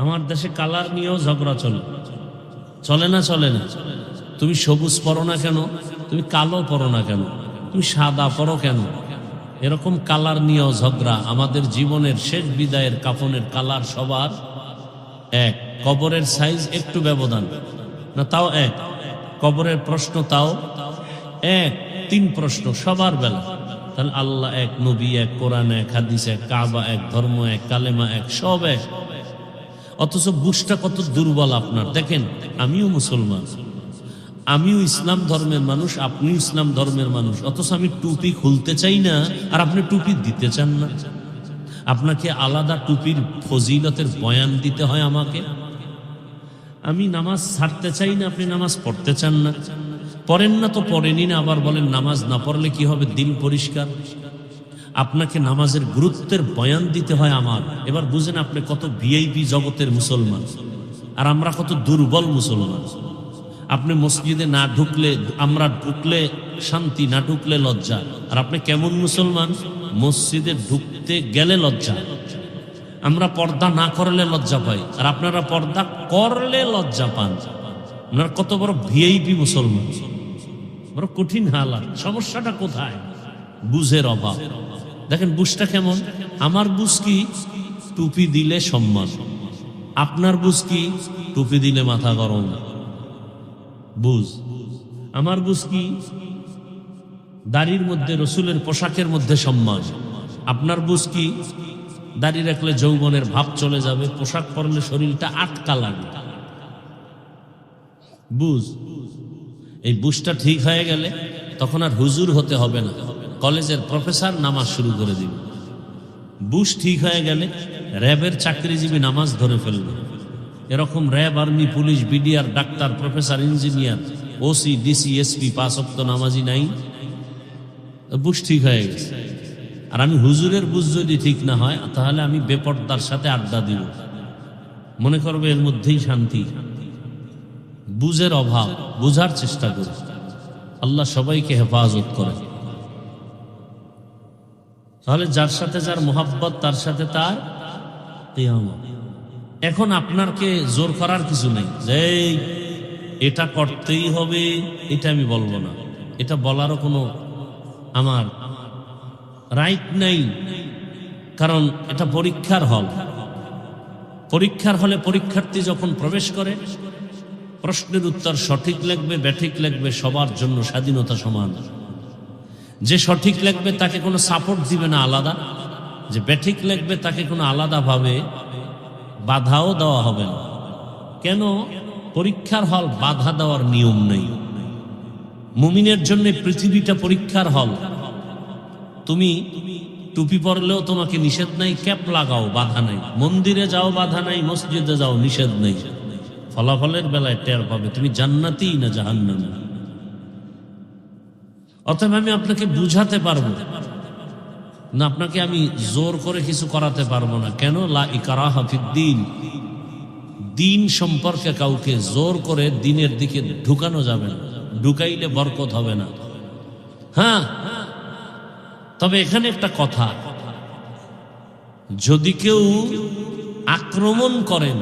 আমার দেশে কালার নিয়েও ঝগড়া চলে না? চলে না। তুমি সবুজ পরো না কেন? তুমি কালো পরো না কেন? তুমি সাদা পরো কেন? এরকম কালার নিয়েও ঝগড়া। আমাদের জীবনের শেষ বিদায়ের কাফনের কালার সবার এক। কবরের সাইজ একটু ব্যবধান না, তাও এক। কবরের প্রশ্ন তাও এক। 3 প্রশ্ন সবার বেলা। তাহলে আল্লাহ এক, নবী এক, কোরআন এক, হাদিস এক, কাবা এক, ধর্ম এক, কালেমা এক, সব এক। অথচ বুঝটা কত দুর্বল আপনার। দেখেন, আমিও মুসলমান, আমিও ইসলাম ধর্মের মানুষ, আপনিও ইসলাম ধর্মের মানুষ, অথচ আমি টুপি খুলতে চাই না আর আপনি টুপি দিতে চান না। আপনাকে আলাদা টুপির ফজিলতের বয়ান দিতে হয় আমাকে। আমি নামাজ ছাড়তে চাই না, আপনি নামাজ পড়তে চান না। পড়েন না তো পড়েনি না, আবার বলেন নামাজ না পড়লে কি হবে? দিল পরিষ্কার। আপনাকে নামাজের গুরুত্বের বয়ান দিতে হয় আমার। এবার বুঝেন আপনি কত ভিআইপি জগতের মুসলমান, আর আমরা কত দুর্বল মুসলমান। আপনি মসজিদে না ঢুকলে, আমরা ঢুকলে শান্তি, না ঢুকলে লজ্জা। আর আপনি কেমন মুসলমান? মসজিদে ঢুকতে গেলে লজ্জা। আমরা পর্দা না করলে লজ্জা পাই, আর আপনারা পর্দা করলে লজ্জা পান। আপনারা কত বড় ভিআইপি মুসলমান, বড় কঠিন হালাত। সমস্যাটা কোথায়? বুঝের অভাব। দেখেন বুঝটা কেমন। আমার বুঝ কি? টুপি দিলে সম্মান। আপনার বুঝ কি? টুপি দিলে মাথা গরম। বুঝ আমার বুঝ কি? দাড়ির মধ্যে, রসুলের পোশাকের মধ্যে সম্মান। আপনার বুঝ কি? দাড়ি রাখলে যৌবনের ভাব চলে যাবে, পোশাক পরলে শরীরটা আটকা লাগে। বুঝ। এই বুঝটা ঠিক হয়ে গেলে তখন আর হুজুর হতে হবে না, কলেজের প্রফেসর নামাজ শুরু করে দিবে। বুঝ ঠিক হয়ে গেলে র্যাবের চাকরিজীবী নামাজ ধরে ফেলবে। এরকম RAB, army, police, BDR, doctor, professor, engineer, OC, DC, SP 5 ওয়াক্ত নামাজি নাই। বুঝ ঠিক হয়ে গেছে। আর আমি হুজুরের বুঝ যদি ঠিক না হয়, তাহলে আমি বেপর্দার সাথে আড্ডা দিব, মনে করবে এর মধ্যেই শান্তি। বুঝের অভাব। বুঝার চেষ্টা করি। আল্লাহ সবাইকে হেফাজত করে। তাহলে যার সাথে যার মোহাব্বত, তার সাথে তার কিয়ামত। এখন আপনাকে জোর করার কিছু নেই যে এটা করতেই হবে, এটা আমি বলবো না। এটা বলারও কোনো আমার রাইট নেই, কারণ এটা পরীক্ষার হল। পরীক্ষার হলে পরীক্ষার্থী যখন প্রবেশ করে, প্রশ্নের উত্তর সঠিক লিখবে, ব্যাঠিক লিখবে, সবার জন্য স্বাধীনতা সমান। যে সঠিক লিখবে তাকে কোনো সাপোর্ট দিবে না আলাদা, যে ব্যাঠিক লিখবে তাকে কোনো আলাদাভাবে বাধাও দেওয়া হবে না। কেন? পরীক্ষার হল, বাধা দেওয়ার নিয়ম নেই। মুমিনের জন্য পৃথিবীটা পরীক্ষার হল। তুমি টুপি পরলেও তোমাকে নিষেধ নাই, ক্যাপ লাগাও, বাধা নাই। মন্দিরে যাও, বাধা নাই। মসজিদে যাও, নিষেধ নেই। ফলাফলের বেলায় টের পাবে তুমি জান্নাতি না জাহান্নামী। অতএব আমি আপনাকে বুঝাতে পারবো না, আপনাকে আমি জোর করে কিছু করাতে পারবো না। কেন? লা ইকরাহা ফিদ্দীন। দিন সম্পর্কে কাউকে জোর করে দিনের দিকে ঢুকানো যাবে না, ঢুকাইলে বরকত হবে না। হ্যাঁ, তবে এখানে একটা কথা, যদি কেউ আক্রমণ করেন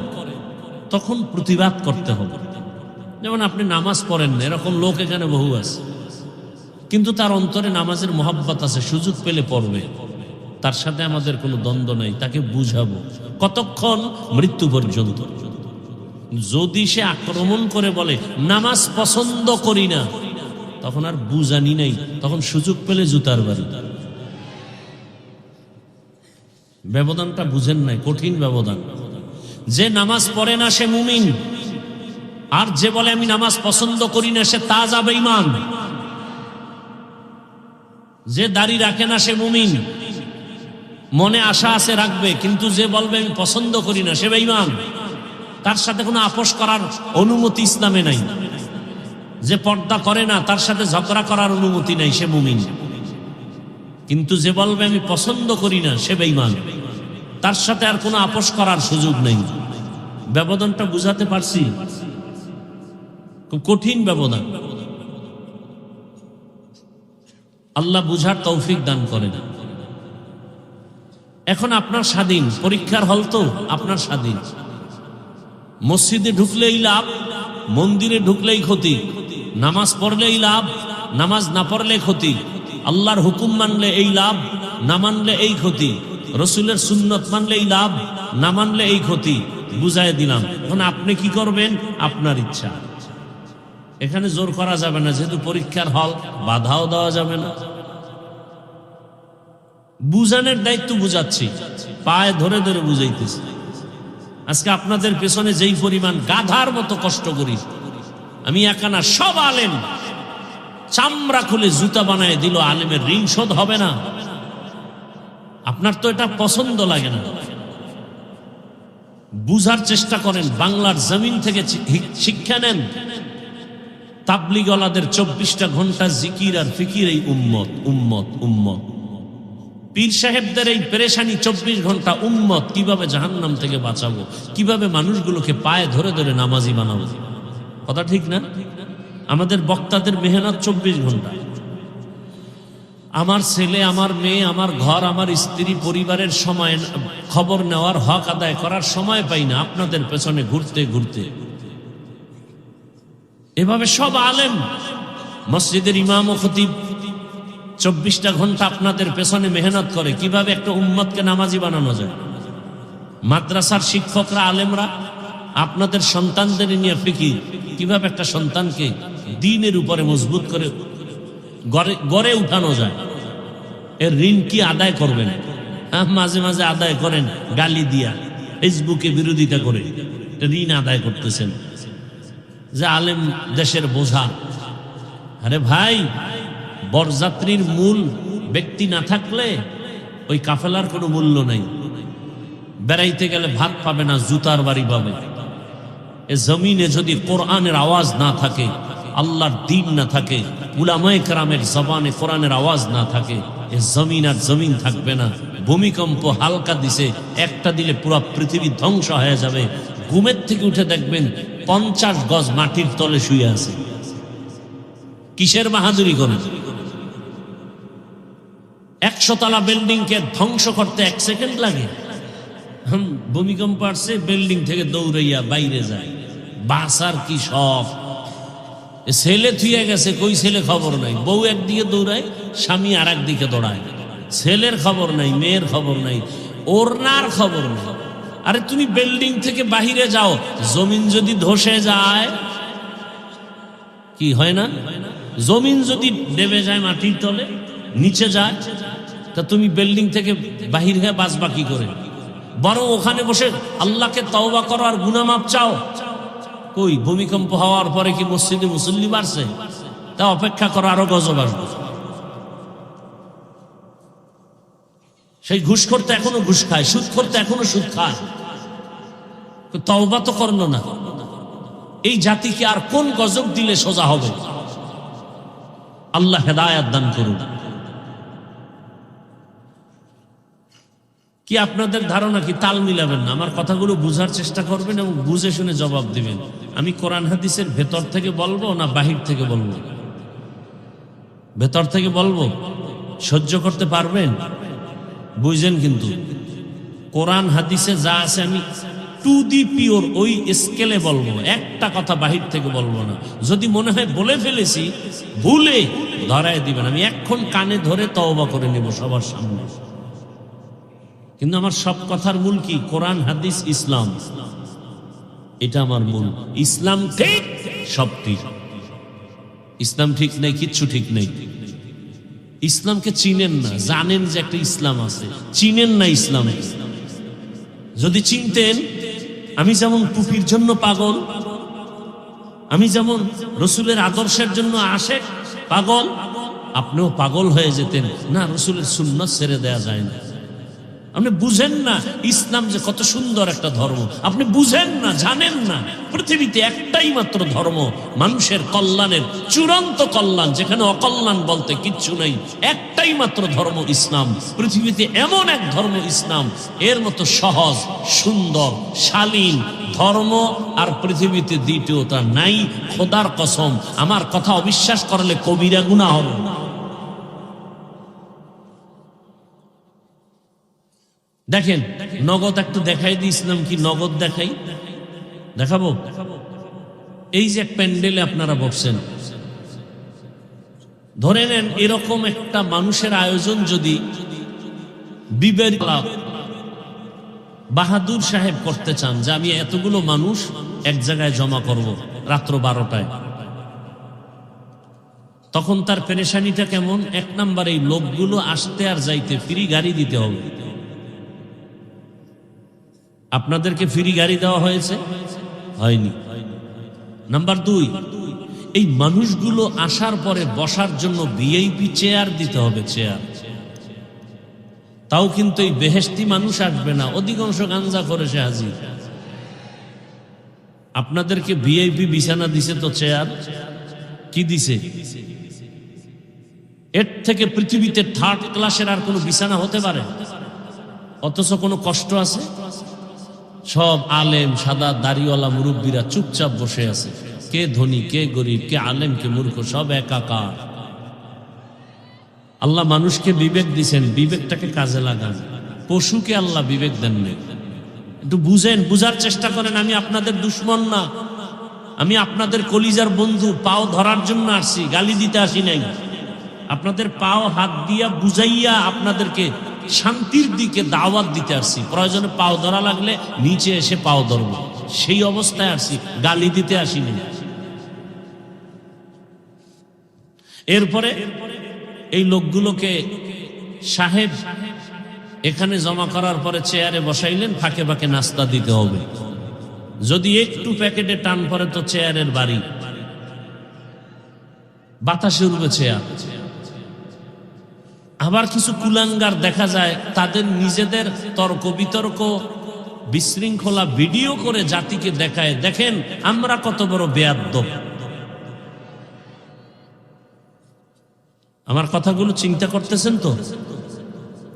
তখন প্রতিবাদ করতে হবে। যেমন আপনি নামাজ পড়েন না, এরকম লোক এখানে বহু আছে, কিন্তু তার অন্তরে নামাজের মহব্বত আছে, সুযোগ পেলে পড়বে। তার সাথে আমাদের কোনো দ্বন্দ্ব নাই, তাকে বুঝাবো কতক্ষণ? মৃত্যু পর্যন্ত। যদি সে আক্রমণ করে বলে নামাজ পছন্দ করি না, তখন আর বুঝানি নাই, তখন সুযোগ পেলে জুতার বাড়ি। ব্যবধানটা বুঝেন নাই, কঠিন ব্যবধান। যে নামাজ পড়ে না সে মুমিন, আর যে বলে আমি নামাজ পছন্দ করি না সে তাজা বেঈমান। যে দাড়ি রাখে না সে মুমিন, মনে আশা আছে রাখবে, কিন্তু যে বলবে আমি পছন্দ করি না সে বেঈমান। তার সাথে কোনো আপোষ করার অনুমতি ইসলামে নাই। যে পর্দা করে না তার সাথে ঝগড়া করার অনুমতি নাই, সে মুমিন। কিন্তু যে বলবে আমি পছন্দ করি না সে বেঈমান, তার সাথে আর কোনো আপোষ করার সুযোগ নেই। ব্যবধানটা বুঝাতে পারছি? খুব কঠিন ব্যবধান। আল্লাহ বুঝার তৌফিক দান করেন। এখন আপনার স্বাধীন, পরীক্ষার হল তো আপনার স্বাধীন। মসজিদে ঢুকলেই লাভ, মন্দিরে ঢুকলেই ক্ষতি। নামাজ পড়লেই লাভ, নামাজ না পড়লে ক্ষতি। আল্লাহর হুকুম মানলে এই লাভ, না মানলে এই ক্ষতি। রসুলের সুন্নত মানলে এই লাভ, না মানলে এই ক্ষতি। বুঝাই দিলাম। এখন আপনি কি করবেন? আপনার ইচ্ছা। এখানে জোর করা যাবে না, যেহেতু পরীক্ষার হল, বাধাও দেওয়া যাবে না। বুঝানোর দায়িত্ব বুঝাচ্ছি, পায়ে ধরে ধরে বুঝাইতেছি। আজকে আপনাদের পেছনে যেই পরিমাণ গাধার মতো কষ্ট করি, আমি একা না, সব আলেম চামড়া খুলে জুতা বানায় দিল, আলেমের ঋণ শোধ হবে না। আপনার তো এটা পছন্দ লাগে না। বুঝার চেষ্টা করেন, বাংলার জমিন থেকে শিক্ষা নেন। তাবলিগওয়ালাদের 24টা ঘন্টা জিকির আর ফিকির, এই উম্মত উম্মত উম্মত। পীর সাহেবদের এই পেরেশানি 24 ঘন্টা, উম্মত কিভাবে জাহান্নাম থেকে বাঁচাবো, কিভাবে মানুষগুলোকে পায়ে ধরে ধরে নামাজি বানাবো। কথা ঠিক না? আমাদের বক্তাদের মেহনত 24 ঘন্টা। আমার ছেলে, আমার মেয়ে, আমার ঘর, আমার স্ত্রী, পরিবারের সময় খবর নেওয়ার, হক আদায় করার সময় পাই না, আপনাদের পেছনে ঘুরতে ঘুরতে। এভাবে সব আলেম, মসজিদের ইমাম ও খতিব 24টা ঘন্টা আপনাদের পেছনে মেহনত করে কিভাবে একটা উম্মতকে নামাজি বানানো যায়। মাদ্রাসার শিক্ষকরা, আলেমরা আপনাদের সন্তানদের নিয়ে ফিকির, কিভাবে একটা সন্তানকে দ্বীনের উপরে মজবুত করে গড়ে উঠানো যায়। এর ঋণ কি আদায় করবেন? মাঝে মাঝে আদায় করেন গালি দিয়া, ফেসবুকে বিরোধিতা করে ঋণ আদায় করতেছেন যে আলেম দেশের বোঝা। আরে ভাই, বরযাত্রীর মূল ব্যক্তি না থাকলে ওই কাফেলার কোনো মূল্য নাই। বেড়াইতে গেলে ভাত পাবে না, জুতার বাড়ি পাবে। এ জমিনে যদি কোরআনের আওয়াজ না থাকে, আল্লাহর দ্বীন না থাকে, উলামায়ে কেরামের জবানে কোরআনের আওয়াজ না থাকে, এ জমিন আর জমিন থাকবে না। ভূমিকম্প হালকা দিছে, একটা দিলে পুরো পৃথিবী ধ্বংস হয়ে যাবে। ঘুমের থেকে উঠে দেখবেন 50 গজ মাটির তলে শুয়ে আছে। কিসের বাহাদুরি করেন? 100 তলা বিল্ডিং কে ধ্বংস করতে 1 সেকেন্ড লাগে। ভূমিকম্প আসছে, বিল্ডিং থেকে দৌড়াইয়া বাইরে যায়। বাসার কি শখ! ছেলে থুয়ে গেছে, কই ছেলে খবর নাই। বউ একদিকে দৌড়ায়, স্বামী আর একদিকে দৌড়ায়। ছেলের খবর নাই, মেয়ের খবর নাই, ওরনার খবর নাই। আরে তুমি বিল্ডিং থেকে বাহিরে যাও, জমিন যদি ধসে যায় কি হয় না? জমিন যদি দেবে যায় মাটির তলে, নিচে যায়, তা তুমি বিল্ডিং থেকে বাহির হয়ে বাঁচবা কি করে? বরং ওখানে বসে আল্লাহকে তওবা করো আর গুনাহ মাফ চাও। কই ভূমিকম্প হওয়ার পরে কি মসজিদে মুসল্লি বাড়ছে? তা অপেক্ষা করো, আরো গজব আসবে। সেই ঘুষ করতে এখনো ঘুষ খায়, সুদ করতে এখনো সুদ খায়, তওবা তো করলো না। এই জাতিকে আর কোন গজব দিলে সোজা হবে? আল্লাহ হেদায়েত দান করুন। কি আপনাদের ধারণা কি তাল মিলাবেন না? আমার কথাগুলো বুঝার চেষ্টা করবেন এবং বুঝে শুনে জবাব দিবেন। আমি কোরআন হাদিসের ভেতর থেকে বলবো না বাহির থেকে বলবো? ভেতর থেকে বলবো। সহ্য করতে পারবেন? বুঝেন কিন্তু কোরআন হাদিসে যা আছে আমি টু দি পিওর ওই স্কেলে বলবো, একটা কথা বাহির থেকে বলবো না। যদি মনে হয় বলে ফেলেছি ভুলে ধরায় দিবেন, আমি এখন কানে ধরে তওবা করে নেব সবার সামনে। কিন্তু আমার সব কথার মূল কি? কোরআন হাদিস ইসলাম, এটা আমার মূল। ইসলাম ঠিক, সব ঠিক। ইসলাম ঠিক নেই, কিচ্ছু ঠিক নেই। ইসলামকে চিনেন না, জানেন যে একটা ইসলাম আছে, চিনেন না ইসলাম। যদি চিনতেন, আমি যেমন টুপির জন্য পাগল, আমি যেমন রসুলের আদর্শের জন্য আশেক পাগল, আপনিও পাগল হয়ে যেতেন। না, রসুলের সুন্নাত ছেড়ে দেয়া যায় না। আপনি বুঝেন না ইসলাম যে কত সুন্দর একটা ধর্ম, আপনি বুঝেন না, জানেন না। পৃথিবীতে একটাই মাত্র ধর্ম, মানুষের কল্যাণের চূড়ান্ত কল্যাণ, যেখানে অকল্যাণ বলতে কিচ্ছু নেই। একটাই মাত্র ধর্ম ইসলাম। পৃথিবীতে এমন এক ধর্ম ইসলাম, এর মতো সহজ, সুন্দর, শালীন ধর্ম আর পৃথিবীতে দ্বিতীয়টা নাই। খোদার কসম, আমার কথা অবিশ্বাস করলে কবিরা গুনাহ হবে। দেখেন, নগদ একটু দেখাই দিই। ইসলাম কি নগদ দেখাই? দেখাবো? এই যে প্যান্ডেলে আপনারা বসছেন, ধরে নেন এরকম একটা মানুষের আয়োজন যদি বিবের বাহাদুর সাহেব করতে চান, যে আমি এতগুলো মানুষ এক জায়গায় জমা করব রাত্র 12টায়, তখন তার পেরেশানিটা কেমন? এক নাম্বার, এই লোকগুলো আসতে আর যাইতে ফ্রি গাড়ি দিতে হবে। আপনাদেরকে ফ্রি গাড়ি দেওয়া হয়েছে? হয়নি। নাম্বার 2, এই মানুষগুলো আসার পরে বসার জন্য ভিআইপি চেয়ার দিতে হবে। চেয়ার, তাও কিন্তু এই বেহেশতি মানুষ আসবে না, অধিকাংশ গাঞ্জা করে সে হাজির। আপনাদেরকে ভিআইপি বিছানা দিছে তো চেয়ার কি দিছে? এর থেকে পৃথিবীতে থার্ড ক্লাসের আর কোনো বিছানা হতে পারে? অথচ কোনো কষ্ট আছে? সব আলেম, সাদা দাড়িওয়ালা মুরব্বীরা চুপচাপ বসে আছে। কে ধনী, কে গরিব, কে আলেম, কে মূর্খ, সব একাকার। আল্লাহ মানুষকে বিবেক দিছেন, বিবেকটাকে কাজে লাগান। পশুকে আল্লাহ বিবেক দেননি। একটু বুঝেন, বুঝার চেষ্টা করেন। আমি আপনাদের দুশ্মন না, আমি আপনাদের কলিজার বন্ধু। পাও ধরার জন্য আসছি, গালি দিতে আসি নাই। আপনাদের পাও হাত দিয়া বুঝাইয়া আপনাদেরকে শান্তির দিকে দাওয়াত দিতে আসছি। প্রয়োজনে পাও ধরা লাগলে নিচে এসে পাও ধরবো, সেই অবস্থায় আসছি, গালি দিতে আসিনি। এরপরে এই লোকগুলোকে সাহেব এখানে জমা করার পরে চেয়ারে বসাইলেন, ফাঁকে ফাঁকে নাস্তা দিতে হবে। যদি একটু প্যাকেটে টান পড়ে তো চেয়ারের বাড়ি, বাতাসে উড়বে চেয়ার। আবার কিছু কুলাঙ্গার দেখা যায়, তাদের নিজেদের তর্ক বিতর্ক বিশৃঙ্খলা ভিডিও করে জাতিকে দেখায়, দেখেন আমরা কত বড় বেয়াদ্দব। আমার কথাগুলো চিন্তা করতেছেন তো?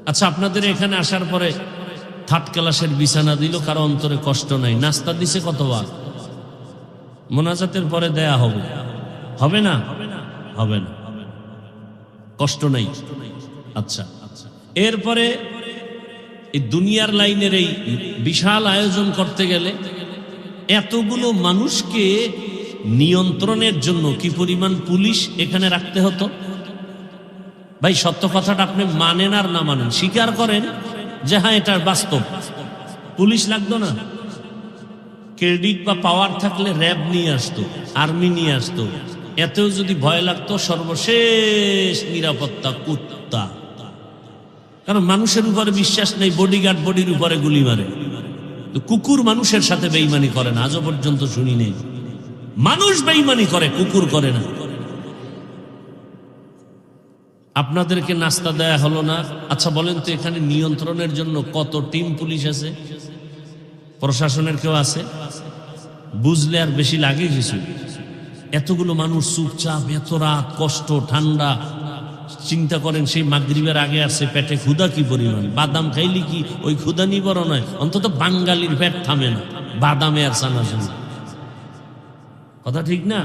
আচ্ছা, আপনাদের এখানে আসার পরে থার্ড ক্লাসের বিছানা দিল, কারো অন্তরে কষ্ট নাই। নাস্তা দিছে কতবার? মোনাজাতের পরে দেয়া হবে, হবে না? হবে না, কষ্ট নাই। আচ্ছা, এরপরে এই দুনিয়ার লাইনের এই বিশাল আয়োজন করতে গেলে এতগুলো মানুষকে নিয়ন্ত্রণের জন্য কি পরিমাণ পুলিশ এখানে রাখতে হতো? ভাই, সত্য কথাটা আপনি মানেন আর না মানেন, স্বীকার করেন যে হ্যাঁ এটা বাস্তব। পুলিশ লাগতো না? ক্রেডিট বা পাওয়ার থাকলে র্যাব নিয়ে আসতো, আর্মি নিয়ে আসতো। এতেও যদি ভয় লাগতো, সর্বশেষ নিরাপত্তা কুত্তা। কারণ মানুষের উপরে বিশ্বাস নেই, বডিগার্ড বডির উপরে গুলি মারে। তো কুকুর মানুষের সাথে বেঈমানি করে না, আজও পর্যন্ত শুনি নেই। মানুষ বেঈমানি করে, কুকুর করে না। আপনাদেরকে নাস্তা দেয়া হলো না, আচ্ছা বলেন তো এখানে নিয়ন্ত্রণের জন্য কত টিম পুলিশ আছে? প্রশাসনের কেউ আছে? বুঝলে আর বেশি লাগে কিছু। এতগুলো মানুষ চুপচাপ, এত রাত, কষ্ট, ঠান্ডা, চিন্তা করেন সেই মাগরিবের আগে আসছে, পেটে ক্ষুধা কি পরিমাণ। বাদাম খাইলি কি ওই ক্ষুধা নিবারণ হয়? অন্তত বাঙালির পেট থামে না বাদামে আর চানাচুর, কথা ঠিক না?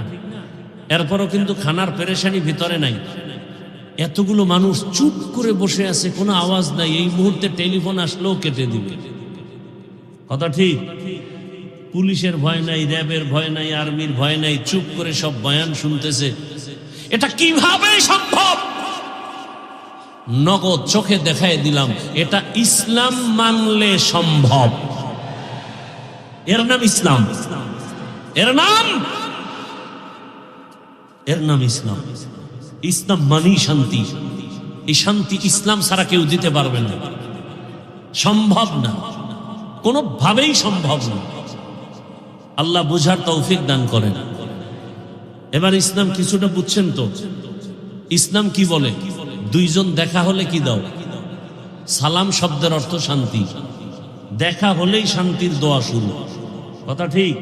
এরপরও কিন্তু খানার পেরেশানি ভিতরে নাই। এতগুলো মানুষ চুপ করে বসে আছে, কোনো আওয়াজ নাই। এই মুহূর্তে টেলিফোন আসলেও কেটে দিবে, কথা ঠিক? পুলিশের ভয় নাই, র্যাবের ভয় নাই, আর্মির ভয় নাই, চুপ করে সব বয়ান শুনতেছে। এটা কিভাবে সম্ভব? নগদ চোখে দেখায় দিলাম, এটা ইসলাম মানলে সম্ভব। এর নাম ইসলাম, এর নাম ইসলাম। ইসলাম মানি শান্তি। এই শান্তি ইসলাম ছাড়া কেউ দিতে পারবে না, সম্ভব না, কোনোভাবেই সম্ভব না। আল্লাহ বুঝার তৌফিক দান করেন। এবার ইসলাম কিছুটা বুঝছেন তো? ইসলাম কি বলে? দুইজন দেখা হলে কি দাও? সালাম শব্দের অর্থ শান্তি। দেখা হলেই শান্তির দোয়া শুরু, কথা ঠিক?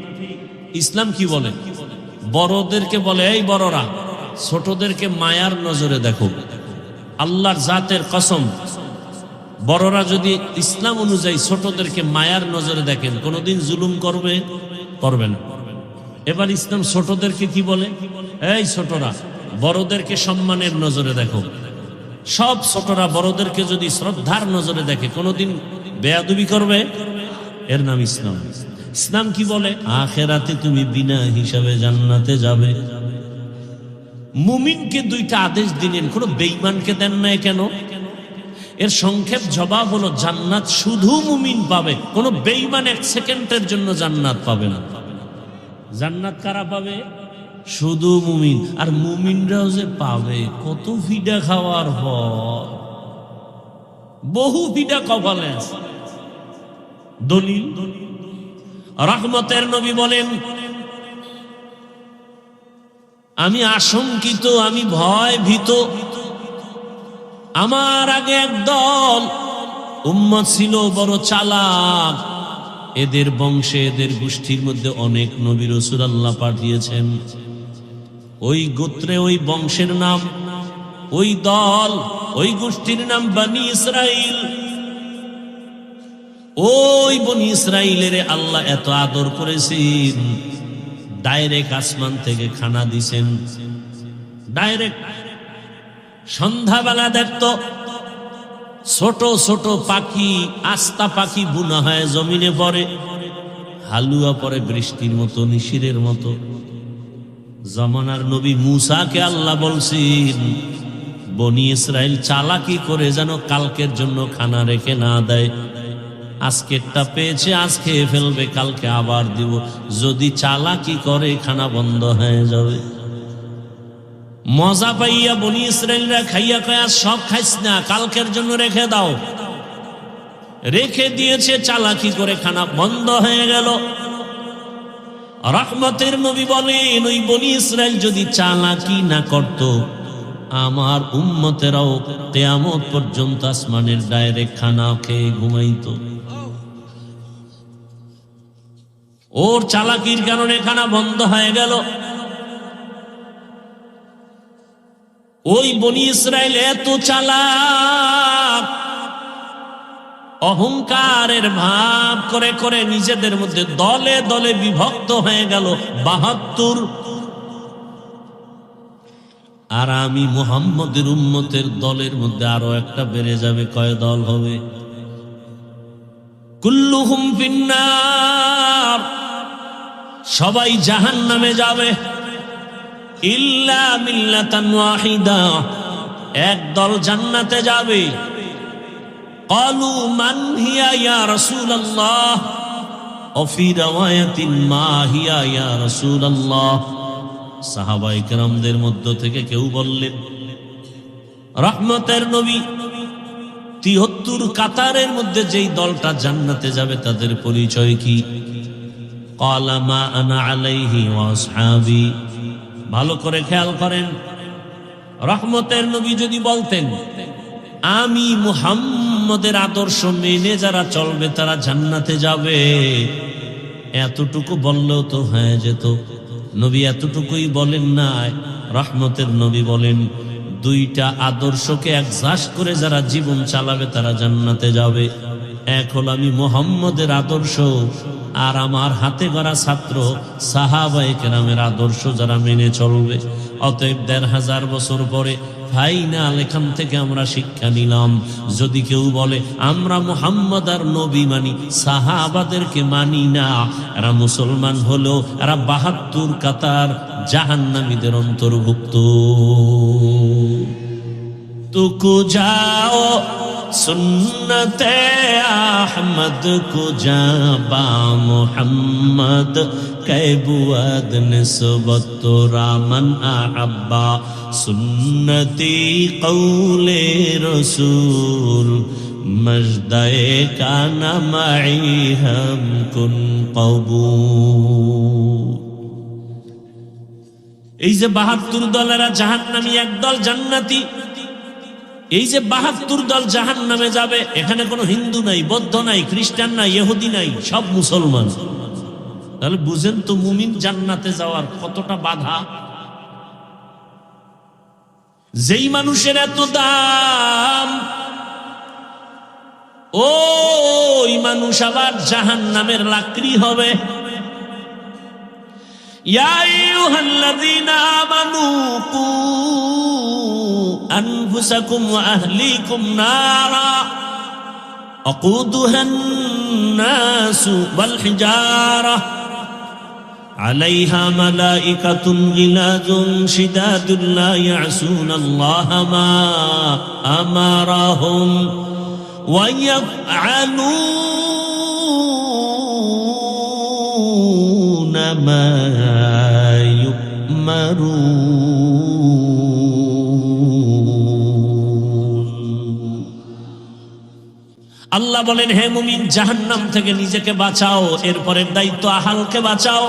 ইসলাম কি বলে? বড়দেরকে বলে এই বড়রা, ছোটদেরকে মায়ার নজরে দেখো। আল্লাহর জাতের কসম, বড়রা যদি ইসলাম অনুযায়ী ছোটদেরকে মায়ার নজরে দেখেন, কোনোদিন জুলুম করবে না। এবার ইসলাম ছোটদেরকে কি বলে? এই ছোটরা, বড়দেরকে সম্মানের নজরে দেখো। সব ছোটরা বড়দেরকে যদি শ্রদ্ধার নজরে দেখে, কোনোদিন বেয়াদবি করবে? এর নাম ইসলাম। ইসলাম কি বলে? আখেরাতে তুমি বিনা হিসাবে জান্নাতে যাবে। মুমিনকে দুইটা আদেশ দিলেন, কোনো বেঈমানকে দেন না কেন? এর সংক্ষেপ জবাব হলো, জান্নাত শুধু মুমিন পাবে, কোনো বেঈমান এক সেকেন্ডের জন্য জান্নাত পাবে না। জান্নাত কারা পাবে? শুধু মুমিন। আর মুমিনরাও যে পাবে, কত ফিডা খাওয়ার পর, বহু ফিডা কপালে আছে। দলিল, রহমতের নবী বলেন, আমি আশঙ্কিত, আমি ভয় ভীত। আমার আগে একদল উম্মত ছিল বড় চালাক, এদের বংশে, এদের গোষ্ঠীর মধ্যে অনেক নবী রাসূল আল্লাহ পাঠিয়েছেন। ওই গোত্রে, ওই বংশের নাম, ওই দল, ওই গোষ্ঠীর নাম বনি ইসরাইল। ওই বনি ইসরাইলের আল্লাহ এত আদর করেছেন, ডাইরেক্ট আসমান থেকে খানা দিছেন। ডাইরেক্ট সন্ধ্যাবেলা দেখতো ছোট ছোট পাখি, আস্তা পাখি বুনা হয় জমিনে পড়ে, হালুয়া পড়ে বৃষ্টির মতো, নিশিরের মতো। জামানার নবী মুসাকে আল্লাহ বলছেন, বনি ইসরাইল চালাকি করে যেন কালকের জন্য খানা রেখে না দেয়। আজকেরটা পেয়েছে, আজ খেয়ে ফেলবে, কালকে আবার দিব। যদি চালাকি করে খানা বন্ধ হয়ে যাবে। মজা পাইয়া বনি ইসরাইলরা খাইয়া কয়া, সব খাইস না, কালকের জন্য রেখে দাও। রেখে দিয়েছে, চালাকি করে খানা বন্ধ হয়ে গেল। রহমতের নবী বলেন, ওই বনি ইসরাইল যদি চালাকি না করত, আমার উম্মতেরাও কিয়ামত পর্যন্ত আসমানের ডাইরেক্ট খানা খেয়ে ঘুমাইতো। ওর চালাকির কারণে খানা বন্ধ হয়ে গেল। ওই বনি ইসরাইল এত চালাক, অহংকারের ভাব করে করে নিজেদের মধ্যে দলে দলে বিভক্ত হয়ে গেল ৭২। আর আমি মুহাম্মদের উম্মতের দলের মধ্যে আরো একটা বেড়ে যাবে। কয় দল হবে? কুল্লুহুম ফিন্নার, সবাই জাহান্নামে যাবে। ইল্লা মিল্লাতান ওয়াহিদা, এক দল জান্নাতে যাবে। ক্বালু মান হিয়া ইয়া রাসূলুল্লাহ, ও ফি রাওয়ায়াতিন মা হিয়া ইয়া রাসূলুল্লাহ। সাহাবায়ে কেরামদের মধ্য থেকে কেউ বললেন, রহমতের নবী 73 কাতারের মধ্যে যেই দলটা জান্নাতে যাবে তাদের পরিচয় কি? ক্বালা মা আনা আলাইহি ওয়া আসহাবি। ভালো করে খেয়াল করেন, রহমতের নবী যদি বলতেন আমি মুহাম্মদের আদর্শ মেনে যারা চলবে তারা জান্নাতে যাবে, এতটুকু বললেও তো হয়ে যেত। নবী এতটুকুই বলেন না, রহমতের নবী বলেন দুইটা আদর্শকে একজাস্ট করে যারা জীবন চালাবে তারা জান্নাতে যাবে। এক হলো আমি মুহাম্মদের আদর্শ, আর আমার হাতে গড়া ছাত্র সাহাবায়ে কেরামের আদর্শ যারা মেনে চলবে। অতএব ১৫০০ বছর পরে ফাইনাল এখান থেকে আমরা শিক্ষা নিলাম, যদি কেউ বলে আমরা মুহাম্মদ আর নবী মানি, সাহাবাদেরকে মানি না, এরা মুসলমান হলেও এরা ৭২ কাতার জাহান্নামীদের অন্তর্ভুক্ত। তুকু যাও সুন্নতে আহমদ কো জাবা মুহাম্মদ कैबुअद निस्बत रामन अहब्बा सुन्नती कौले रसूल मजदाए काना माई हम कुन कबूल। এই যে ৭২ দলেরা জাহান্নামী, এক দল জান্নাতি। এই যে ৭২ দল জাহান্নামে যাবে, এখানে কোনো হিন্দু নাই, বৌদ্ধ নাই, খ্রিস্টান নাই, ইহুদি নাই, সব মুসলমান। তাহলে বুঝেন তো মুমিন জান্নাতে যাওয়ার কতটা বাধা। যেই মানুষের এত দাম, ওই মানুষ আবার জাহান্নামের লাকড়ি হবে। ইয়া আইয়ুহাল্লাযীনা আমানু কু আনফুসাকুম ওয়া আহলিকুম নারা আকুদুহান নাসু ওয়াল হিজারা عليها ملائكة غلاظ شداد لا يعصون الله ما أمرهم ويفعلون ما يؤمرون। আল্লাহ বলেন, হে মুমিন জাহান্নাম থেকে নিজেকে বাঁচাও, এরপরের দায়িত্ব আহালকে বাঁচাও।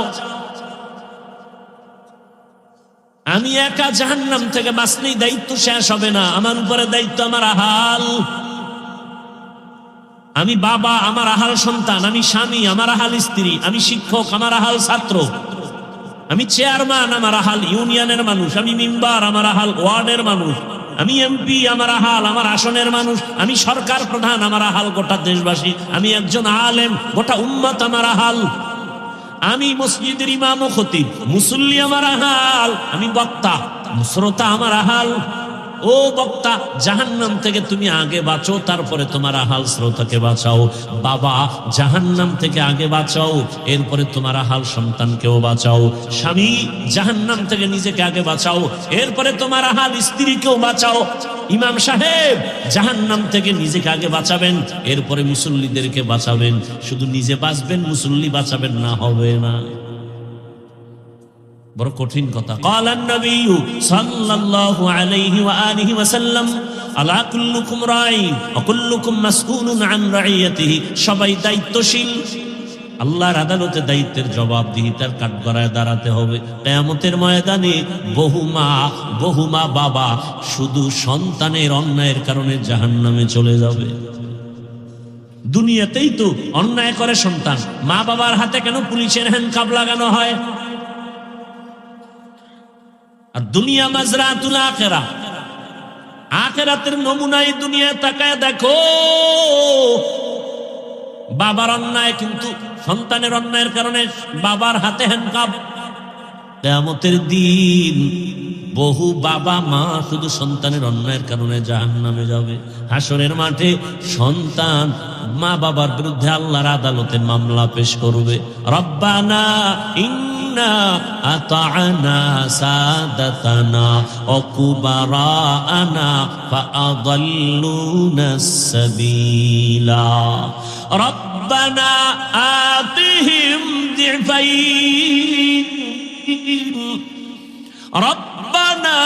আমি একা জাহান্নাম থেকে বাঁচলেই দায়িত্ব শেষ হবে না, আমার উপরে দায়িত্ব আমার আহাল। আমি বাবা, আমার আহাল সন্তান, আমি স্বামী, আমার আহাল স্ত্রী, আমি শিক্ষক, আমার আহাল ছাত্র, আমি চেয়ারম্যান, আমার আহাল ইউনিয়নের মানুষ, আমি মেম্বার, আমার আহাল ওয়ার্ডের মানুষ, আমি এমপি, আমার আহাল আমার আসনের মানুষ, আমি সরকার প্রধান, আমার আহাল গোটা দেশবাসী, আমি একজন আলেম, গোটা উম্মত আমার আহাল, আমি মসজিদের ইমাম ও খতিব, মুসল্লি আমার আহাল, আমি বক্তা, শ্রোতা আমার আহাল। ও বক্তা, জাহান্নাম থেকে তুমি আগে বাঁচো, তারপরে তোমার আহাল শ্রোতাকে বাঁচাও। বাবা, জাহান্নাম থেকে আগে বাঁচাও, এরপরে তোমার আহাল সন্তানকেও বাঁচাও। স্বামী, জাহান্নাম থেকে নিজেকে আগে বাঁচাও, এরপরে তোমার আহাল স্ত্রীকেও বাঁচাও। ইমাম সাহেব, জাহান্নাম থেকে নিজেকে আগে বাঁচাবেন, এরপরে মুসল্লিদেরকে বাঁচাবেন। শুধু নিজে বাঁচবেন, মুসল্লি বাঁচাবেন না, হবে না। বড় কঠিন কথা। ক্বালান নবী সাল্লাল্লাহু আলাইহি ওয়া আলিহি ওয়াসাল্লাম আলা কুল্লুকুম রাঈন ওয়া কুল্লুকুম মাসউলুন আন রাইয়াতিহি। সবাই দায়িত্বশীল, আল্লাহর আদালতে দায়িত্বের জবাবদিহিতার কাঠগড়ায় দাঁড়াতে হবে। কিয়ামতের ময়দানে বহু মা বাবা শুধু সন্তানের অন্যায়ের কারণে জাহান্নামে চলে যাবে। দুনিয়াতেই তো অন্যায় করে সন্তান, মা বাবার হাতে কেন পুলিশের হ্যান্ডকাপ লাগানো হয়? আর দুনিয়া মাজরাতুল আখিরা, আখিরাতের নমুনায় দুনিয়া তাকায় দেখো। বাবার অন্যায়, কিন্তু সন্তানের অন্যায়ের কারণে বাবার হাতে হ্যান্ডকাপ। কিয়ামতের দিন বহু বাবা মা শুধু সন্তানের অন্যায়ের কারণে জাহান্নামে যাবে। হাসরের মাঠে সন্তান মা বাবার বিরুদ্ধে আল্লাহর আদালতে মামলা পেশ করবে। রব্বানা ইন্না আতা'না সাদাতানা ওয়া কুবারানা ফাআদাল্লুনাস সাবিলা রব্বানা আতিহিম দিফাইন রব্বানা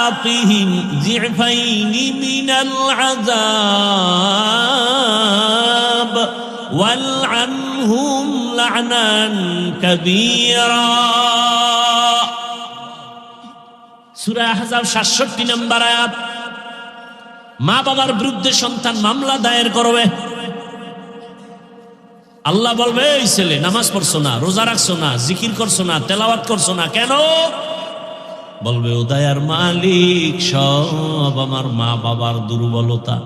নুযাকিহিম যিফাইনি মিনাল আযাব ওয়ালআনহুম লা'নান কাবীরা। সূরা আহজাব ৬৭ নম্বর আয়াত। মা বাবার বিরুদ্ধে সন্তান মামলা দায়ের করবে, আল্লাহ বলবে এই ছেলে নামাজ পড়ছো না, রোজা রাখছো না, জিকির করছো না, তেলাওয়াত করছো না, কেন? বলবে ও দয়ার মালিক, সব আমার মা বাবার দুর্বলতা।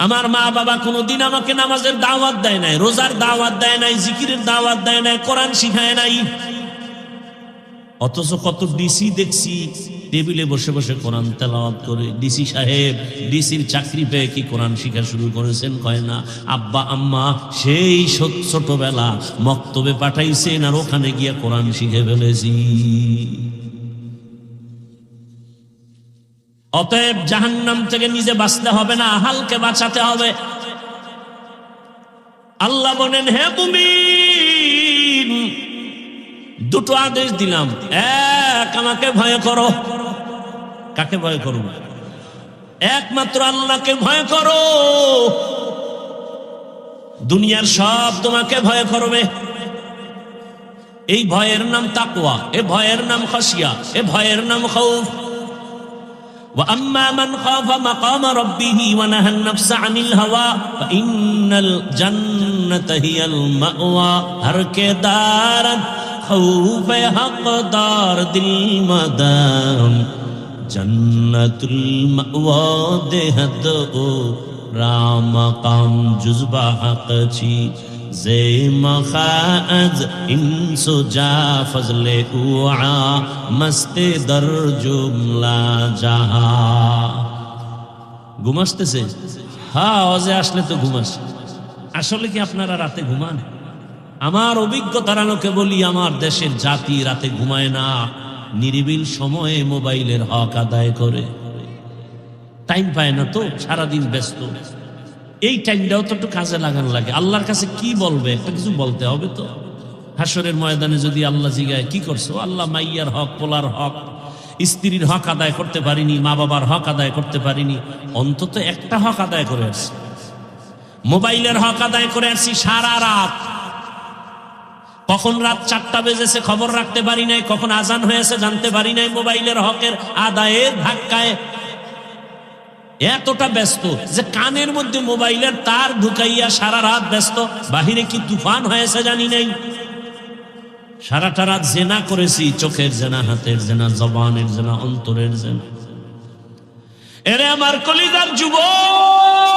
আমার মা বাবা কোনোদিন আমাকে নামাজের দাওয়াত দেয় নাই, রোজার দাওয়াত দেয় নাই, জিকিরের দাওয়াত দেয় নাই, কোরআন শিখায় নাই। অথচ কত ডিসি দেখছি টেবিলে বসে বসে কোরআন তেলাওয়াত করে। ডিসি সাহেব ডিসির চাকরি পেয়ে কি কোরআন শিখা শুরু করেছেন? কয় না। আব্বা আম্মা সেই ছোটবেলা মক্তবে পাঠাইছেন আর ওখানে গিয়া কোরআন শিখে ফেলেছি। অতএব জাহান্নাম থেকে নিজে বাঁচতে হবে না, আহালকে বাঁচাতে হবে। আল্লাহ বলেন, হে মুমিন, দুটো আদেশ দিলাম। এক, আমাকে ভয় করো। কাকে ভয় করো? একমাত্র আল্লাহকে ভয় করো। দুনিয়ার সব তোমাকে ভয় করবে। এই ভয়ের নাম তাকওয়া, এ ভয়ের নাম খাশিয়া, এ ভয়ের নাম খাউফ। ওয়া আম্মা মান খাফা মাকামা রাব্বিহি ওয়া নাহান নাফসা আনিল হাওয়া ফাইন্নাল জান্নাতা হিয়াল মাওয়া। হর কে দারাত खौफ हक़दार दिल मदाम जन्नतुल मअवा देहत ओ राम काम जुज़बा हक़ छी जे मखाज इंसो जा फजले उआ मस्ते दर जुमला जहा। ঘুমাসতেছে? হ্যাঁ, ওজে আসলে তো ঘুমাস। আসলে কি আপনারা রাতে ঘুমান? আমার অভিজ্ঞতার আলোকে বলি, আমার দেশের জাতি রাতে ঘুমায় না, নিরিবিল সময়ে মোবাইলের হক আদায় করে। টাইম পায় না তো, সারাদিন ব্যস্ত। এই টাইমটাও তো একটু কাজে লাগানো লাগে। আল্লাহর কাছে কি বলবে? একটা কিছু বলতে হবে তো। হাসরের ময়দানে যদি আল্লাহ জিগায় কি করছো? আল্লাহ মাইয়ার হক, পোলার হক, স্ত্রীর হক আদায় করতে পারিনি, মা বাবার হক আদায় করতে পারিনি, অন্তত একটা হক আদায় করে আসছি। মোবাইলের হক আদায় করে আসছি সারা রাত। কখন রাত 4টা বেজেছে খবর রাখতে পারি নাই, কখন আজান হয়েছে জানতে পারি নাই। মোবাইলের হকের আদায়ের ধাক্কায় এতটা ব্যস্ত যে কানের মধ্যে মোবাইলের তার ঢুকাইয়া সারা রাত ব্যস্ত। বাহিরে কি তুফান হয়েছে জানি নাই। সারাটা রাত জেনা করেছি, চোখের জেনা, হাতের জেনা, জবানের জেনা, অন্তরের জেনা। এরে আমার কলিজার যুবক,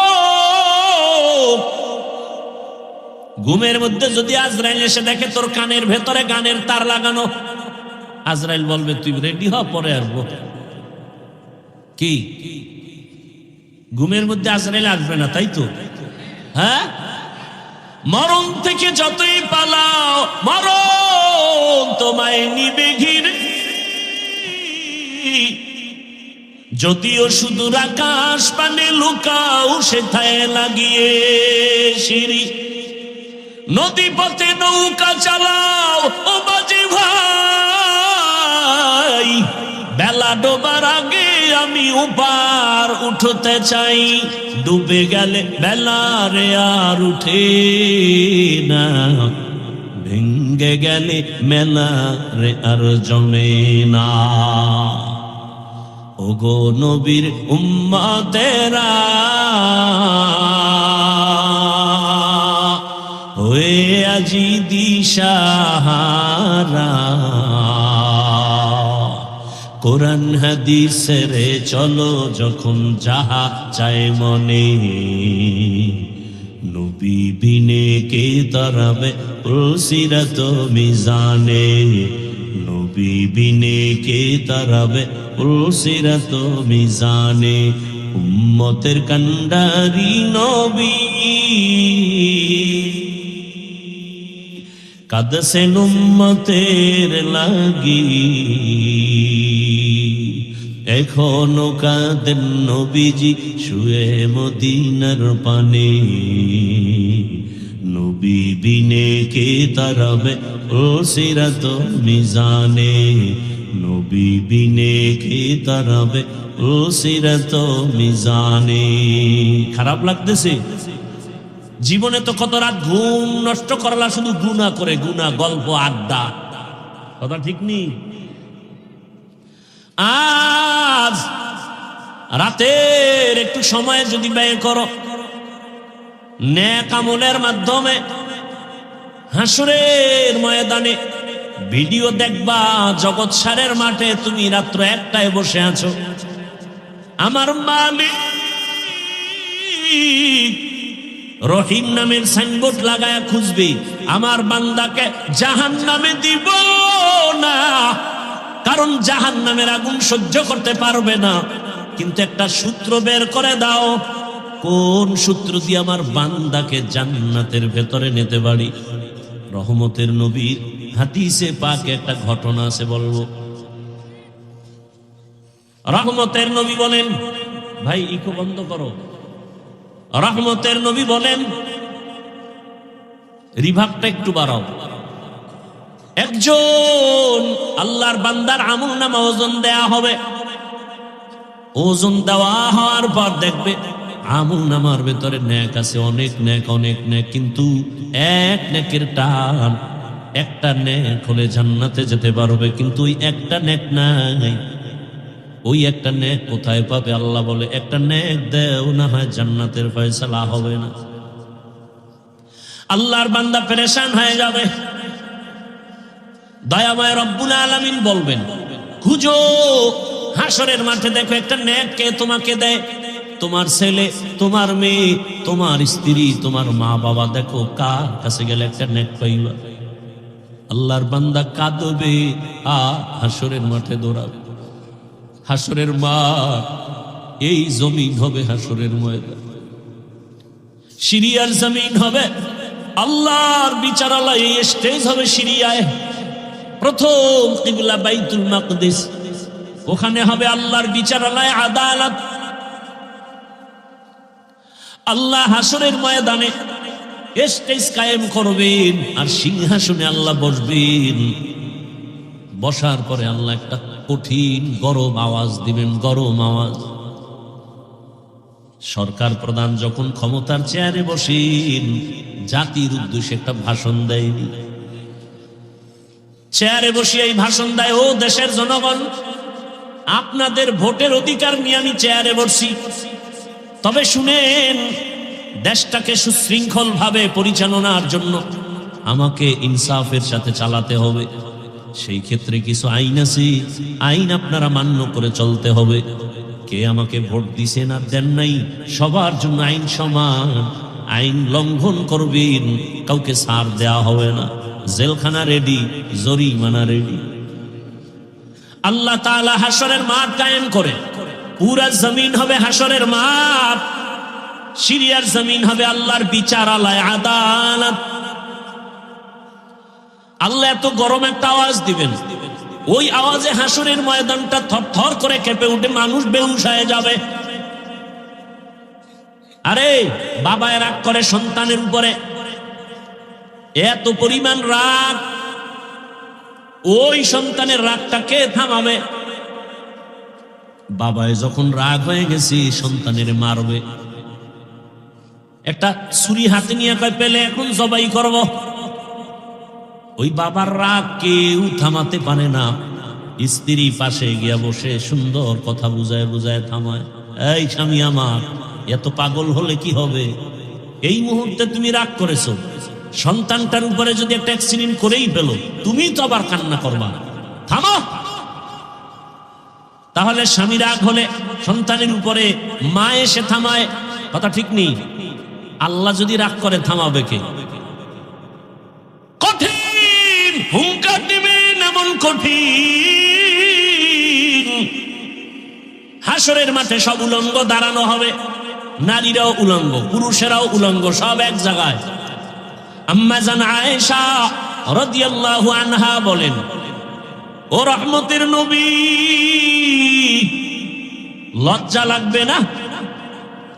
ঘুমের মধ্যে যদি আজরাইল এসে দেখে তোর কানের ভেতরে গানের তার লাগানো, আজরাইল বলবে তুই রেডি হ, পরে আসবো। কি ঘুমের মধ্যে আজরাইল আসবে না, তাই তো? হ্যাঁ, মরণ থেকে যতই পালাও মরণ তোমায় নিবে ঘিরে। যদিও সুদূর আকাশ পানে লুকাও সেথায় লাগিয়ে সিঁড়ি। নদী পথে নৌকা চালাও ও বাজে ভাই, বেলা ডোবার আগে আমি উপার উঠতে চাই। ডুবে গেলে বেলা রে আর উঠে না, ভেঙ্গে গেলে মেলা রে আর জমে না। ওগো নবীর উম্মতেরা, হয়ে আজি দিশাহারা, কোরআন হাদিসের চলো যখন যাহা চায় মনে। নবী বিনে কে তরাবে পুলসিরাত মিজানে, নবী বিনে কে তরাবে পুলসিরাত মিজানে। উম্মতের কান্ডারি নবী কাঁদছেন উম্মতের লাগি, এখনো কাঁদেন নবীজি শুয়ে মদিনার পানে। নবী বিনে কে তারাবে পুলসিরাত মিজানে, নবী বিনে কে তারাবে ও সিরাত মিজানে। খারাপ লাগতেছে? জীবনে তো কত রাত ঘুম নষ্ট করলা শুধু গুনাহ করে, গুনাহ, গল্প, আড্ডা, কথা ঠিক নেই? আজ রাতের একটু সময় যদি ব্যয় করো নেক আমলের মাধ্যমে, হাসরের ময়দানে ভিডিও দেখবা জগৎ সারের মাঠে তুমি রাত্র 1টায় বসে আছো, আমার মালিক রহিম নামের সাইনবোর্ড লাগায়া খুঁজবে, আমার বান্দাকে জাহান্নামে দিব না, কারণ জাহান্নামের আগুন সহ্য করতে পারবে না। কিন্তু একটা সূত্র বের করে দাও, কোন সূত্র দিয়ে আমার বান্দাকে জান্নাতের ভেতরে নিতে পারি। রহমতের নবীর হাদিসে পাকে একটা ঘটনা আছে, বলবো। রহমতের নবী বলেন, ভাই ইকো বন্ধ করো। রহমতের নবী বলেন, রিভাবটা একটু বাড়াও। একজন আল্লাহর বান্দার আমলনামা ওজন দেয়া হবে, ওজন দেওয়া হওয়ার পর দেখবে আমলনামার ভেতরে নেক আছে, অনেক নেক, অনেক নেক, কিন্তু এক নেকের টান, একটা নেক হলে জান্নাতে যেতে পারবে, কিন্তু ওই একটা নেক নাই। ওই একটা নেক কোথায় পাবে? আল্লাহ বলে, একটা নেক দেও না হয় জান্নাতের ফয়সালা হবে না। আল্লাহর বান্দা পেরেশান হয়ে যাবে। দয়াময় রব্বুল আলামিন বলবেন, খুঁজো হাসরের মাঠে, দেখো একটা নেক কে তোমাকে দেয়। তোমার ছেলে, তোমার মেয়ে, তোমার স্ত্রী, তোমার মা বাবা, দেখো কার কাছে গেলে একটা নেক পাইবা। আল্লাহর বান্দা কাঁদবে আর হাসরের মাঠে দৌড়াবে। হাসরের মাঠ এই জমিন হবে হাসরের ময়দান, সিরিয়ার জমিন হবে, আল্লাহর বিচারালয় এই স্টেজ হবে সিরিয়ায়। প্রথম কিবলা বাইতুল মাকদিস, ওখানে হবে আল্লাহর বিচারালয়, আদালত। আল্লাহ হাসরের ময়দানে স্টেজ কায়েম করবেন আর সিংহাসনে আল্লাহ বসবেন। বসার পরে আল্লাহ একটা কঠিন গরম আওয়াজ দিবেন, গরম আওয়াজ। সরকার প্রধান যখন ক্ষমতার চেয়ারে বসেন, জাতির উদ্দেশ্যে একটা ভাষণ দেয়নি, চেয়ারে বসিয়ে এই ভাষণ দেয়, ও দেশের জনগণ, আপনাদের ভোটের অধিকার নিয়ে আমি চেয়ারে বসছি, তবে শুনেন, দেশটাকে সুশৃঙ্খল ভাবে পরিচালনার জন্য আমাকে ইনসাফের সাথে চালাতে হবে। সেই ক্ষেত্রে কিছু আইন আছে, আইন আপনারা মান্য করে চলতে হবে। কে আমাকে ভোট দিছেন আর দেন নাই, সবার জন্য আইন সমান। আইন লঙ্ঘন করবেন, কাউকে ছাড় দেওয়া হবে না, জেলখানা রেডি, জরিমানা রেডি। আল্লাহ তাআলা হাসরের মাঠ কায়েম করে, পুরা জমিন হবে হাসরের মাঠ, সিরিয়ার জমিন হবে আল্লাহর বিচারালয়, আদালত। আল্লাহ এত গরম একটা আওয়াজ দিবেন, ওই আওয়াজে হাসরের ময়দানটা থরথর করে কেঁপে উঠে, মানুষ বেহুশ হয়ে যাবে। আরে বাবায় রাগ করে সন্তানের উপরে, এত পরিমাণ রাগ, ওই সন্তানের রাগটা কে থামাবে? বাবায় যখন রাগ হয়ে গেছে, সন্তানের মারবে, একটা ছুরি হাতে নিয়ে কয়, পেলে এখন জবাই করব। ওই বাবার রাগ কেউ থামাতে পারে না। স্ত্রী পাশে গিয়া বসে সুন্দর কথা বুঝায় বুঝায় থামায়, এই স্বামী আমার, এত পাগল হলে কি হবে? এই মুহূর্তে তুমি রাগ করেছো, সন্তানটার উপরে যদি একটা অ্যাক্সিডেন্ট করেই ফেলো, তুমি তো আবার কান্না করবা, থামো। তাহলে স্বামী রাগ হলে সন্তানের উপরে মা এসে থামায়, কথা ঠিক নেই। আল্লাহ যদি রাগ করে, থামাবে কে? কঠিন হুঙ্কার দিবেন, এমন কঠিন। হাসরের মাঠে সব উলঙ্গ দাঁড়ানো হবে, নারীরাও উলঙ্গ, পুরুষেরাও উলঙ্গ, সব এক জায়গায়। আম্মা জান আয়েশা রাদিয়াল্লাহু আনহা বলেন, ও রহমতের নবী, লজ্জা লাগবে না?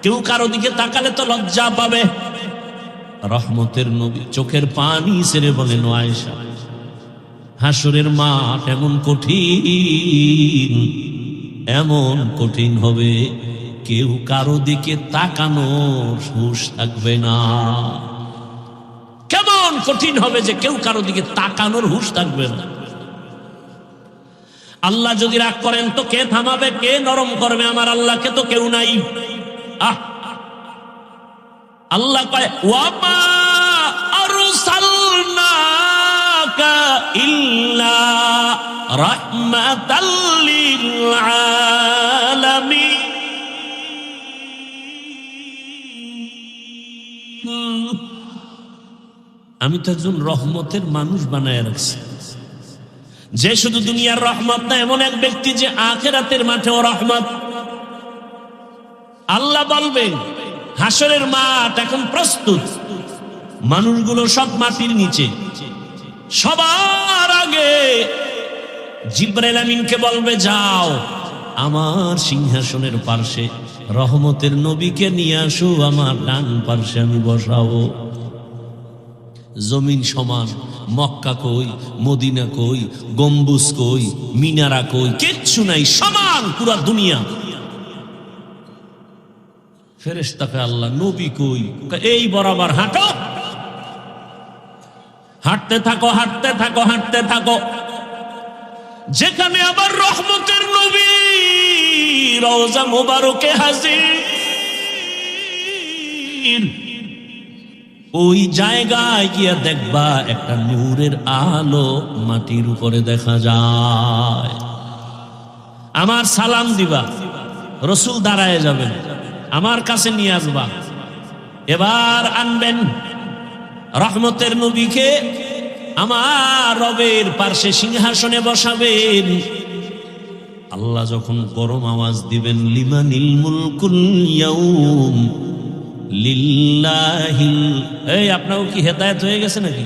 কেউ কারো দিকে তাকালে তো লজ্জা পাবে। রহমতের নবী চোখের পানি ছেড়ে বলেন, ও আয়েশা, হাসরের মাঠ এমন কঠিন হবে, কেউ কারো দিকে তাকানোর হুঁশ থাকবে না। কেমন কঠিন হবে যে কেউ কারো দিকে তাকানোর হুঁশ থাকবে না। আল্লাহ যদি রাগ করেন তো কে থামাবে, কে নরম করবে? আমার আল্লাহকে তো কেউ নাই। আল্লাহ কয় ওয়ামা আরসালনাকা ইল্লা রাহমাতাল লিল আলামিন। আমি তো একজন রহমতের মানুষ বানায় রাখছি, যে শুধু দুনিয়ার রহমত না, এমন এক ব্যক্তি যে আখিরাতের মাঠেও রহমত। আল্লাহ বলবেন হাসরের মাঠ এখন প্রস্তুত, মানুষগুলো সব মাটির নিচে। সবার আগে জিবরাইল আমিনকে বলবে যাও আমার সিংহাসনের পার্শ্বে রহমতের নবীকে নিয়ে আসো, আমার ডান পার্শ্বে আমি বসাবো। জমিন সমান, মক্কা কই, মদিনা কই, গম্বুজ কই, মিনারা কই, কিচ্ছু নাই, সমান পুরা দুনিয়া। ফেরেশতাকে আল্লাহ নবী কই, এই বরাবর হাঁটো। হাঁটতে থাকো, হাঁটতে থাকো, হাঁটতে থাকো। যেখানে আবার রহমতের নবী রওজা মোবারকে হাজির, ওই জায়গায় গিয়া দেখবা একটা নূরের আলো মাটির উপরে দেখা যায়। আমার সালাম দিবা, রসুল দাঁড়ায় যাবেন, আমার কাছে নিয়ে আসবা। এবার আনবেন রহমতের নবীকে, আমার রবের পার্শ্বে সিংহাসনে বসাবেন। আল্লাহ যখন গরম আওয়াজ দিবেন লিমানিল মুলকুল ইয়াউম লিল্লাহিল, এই আপনাও কি হেদায়েত হয়ে গেছে নাকি?